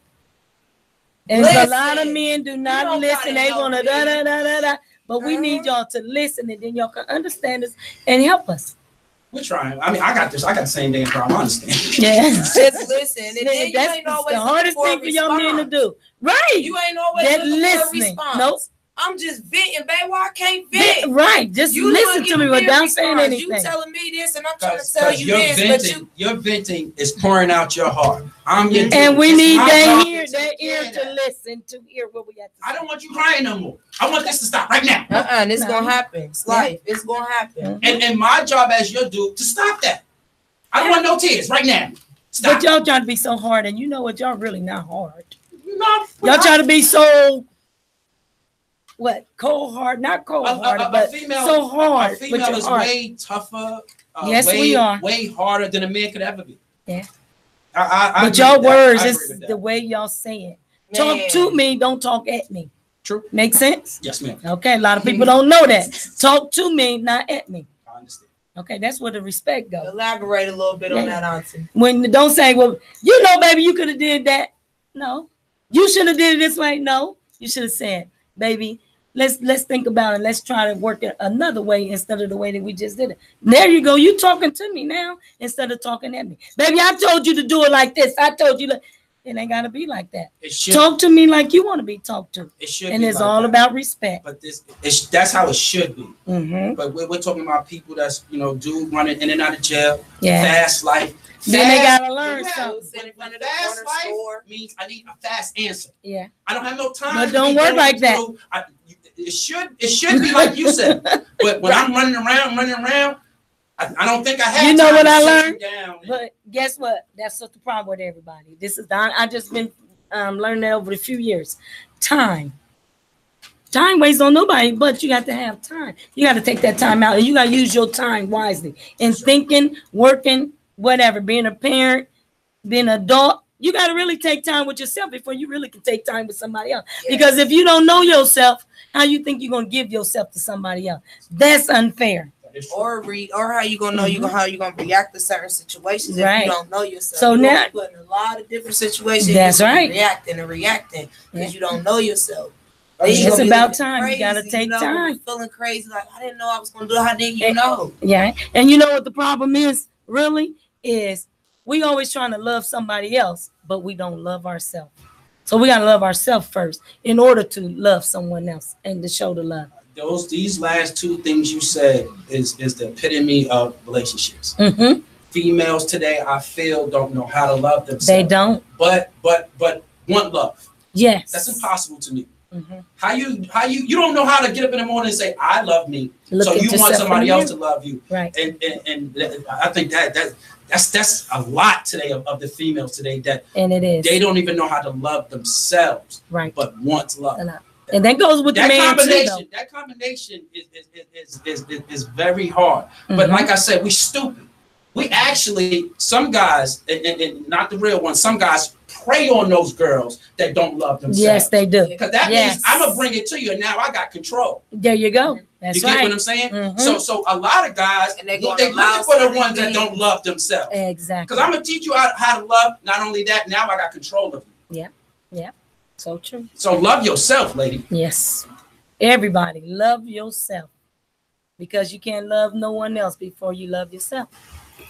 And a lot of Listen. men do not don't listen. gotta They help want to me. da da da da da. But we need y'all to listen, and then y'all can understand us and help us. We're trying. I mean, I got this. I got the same damn problem. I understand. Yeah. Just listen. And then you That's ain't always the hardest looking thing for young men to response. do. Right. You ain't always That looking for a listening. response. Nope. I'm just venting, baby. Why I can't vent? Right. Just You listen not to me giving a without saying response. anything. You telling me this, and I'm trying to tell you your this, venting, but your venting is pouring out your heart. I'm your And we it's need my that job ear, to that take care ear of to that. listen, to hear what we got to say. I don't want you crying no more. I want this to stop right now. it's No. gonna happen. It's life. It's gonna happen. And my job as your dude to stop that. I don't want no tears right now. Stop. But y'all trying to be so hard, and you know what? Y'all really not hard. No, Y'all trying to be so what? Cold hard, not cold hearted, but so hard. A with female your is heart. way tougher. Yes, way, we are. Way harder than a man could ever be. Yeah. I But agree your with that. words I agree is with that. the way y'all say it. Man. Talk to me, don't talk at me. True. Make sense? Yes, ma'am. Okay, a lot of people don't know that. Talk to me, not at me. I understand. Okay, that's where the respect goes. Elaborate a little bit on Yeah. that, auntie. When don't say, well, you know, baby, you could have did that. No, you should have did it this way. No, you should have said, baby, let's think about it. Let's try to work it another way instead of the way that we just did it. There you go. You talking to me now instead of talking at me. Baby, I told you to do it like this. I told you that it ain't gotta be like that. It should. Talk to me like you want to be talked to. It should. And be it's like all that. about respect. But that's how it should be. Mm-hmm. But we're talking about people that's dude running in and out of jail, Yeah. fast life. Then they Fast- gotta learn Yeah, something. Sit in front of the Fast corner life store. means I need a fast answer. Yeah. I don't have no time. But to don't be work going like that. through- It should be like you said. But when I'm running around, I don't think I have. You know time what to I sit learned? you down. But guess what? That's what the problem with everybody. This is I just been learning that over a few years. Time waits on nobody, but you got to have time. You got to take that time out, and you got to use your time wisely in thinking, working, whatever. Being a parent, being an adult, you got to really take time with yourself before you really can take time with somebody else. Yes. Because if you don't know yourself, how you think you're gonna give yourself to somebody else? That's unfair. or how you gonna know how you gonna react to certain situations if Right. you don't know yourself. So You're now- gonna be put in a lot of different situations. That's you're gonna right. be reacting because you don't know yourself. It's Then you're gonna be about looking time. You gotta take you're time. feeling crazy, like I didn't know I was gonna do it. How did you know? Yeah. And you know what the problem is, really, is we always trying to love somebody else, but we don't love ourselves. So we gotta love ourselves first in order to love someone else and to show the love. These last two things you said is the epitome of relationships. Mm-hmm. Females today, I feel, don't know how to love themselves. They don't. But want love. Yes. That's impossible to me. Mm-hmm. How you don't know how to get up in the morning and say I love me. Look so at you want yourself somebody in the else to mirror. love you. Right. And I think that's a lot today of the females today that And it is. they don't even know how to love themselves. Right. But want to love. And that goes with the That man too, combination. though. That combination is very hard. But Mhm. like I said, we stupid. We actually, some guys, and not the real ones, some guys prey on those girls that don't love themselves. Yes, they do. Because that Yes. means I'm gonna bring it to you, and now I got control. There you go. That's You get right. what I'm saying? Mhm. So a lot of guys, And they're they gonna allow looking for the certain ones that things. don't love themselves. Exactly. Because I'm gonna teach you how to love. Not only that, now I got control of you. Yeah. Yeah. So true. So love yourself, lady. Yes. Everybody, love yourself. Because you can't love no one else before you love yourself.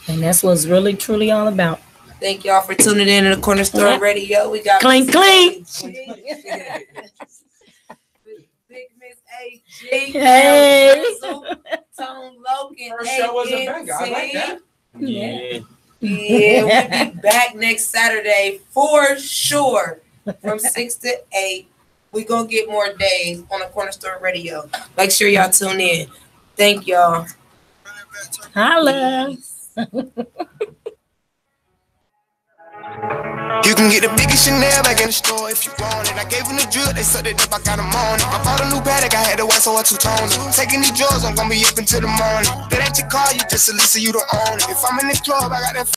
And that's what's really, truly all about. Thank y'all for tuning in to the Corner Store Yeah. Radio. We got Clink, clink. Big Miss AG. Hey. Tone Logan. First show was a banger. I like that. Yeah. Yeah, we'll be back next Saturday for sure from 6 to 8. We're going to get more days on the Corner Store Radio. Make sure y'all tune in. Thank y'all. Holla. You can get the biggest Chanel back in the store if you want it. I gave them the drill, they sucked it up, I got them on it. I bought a new Patek, I had to watch so I two-tone it. Taking these drugs, I'm gonna be up until the morning. That ain't your car, you just a Lisa, you don't own it. If I'm in the club, I got that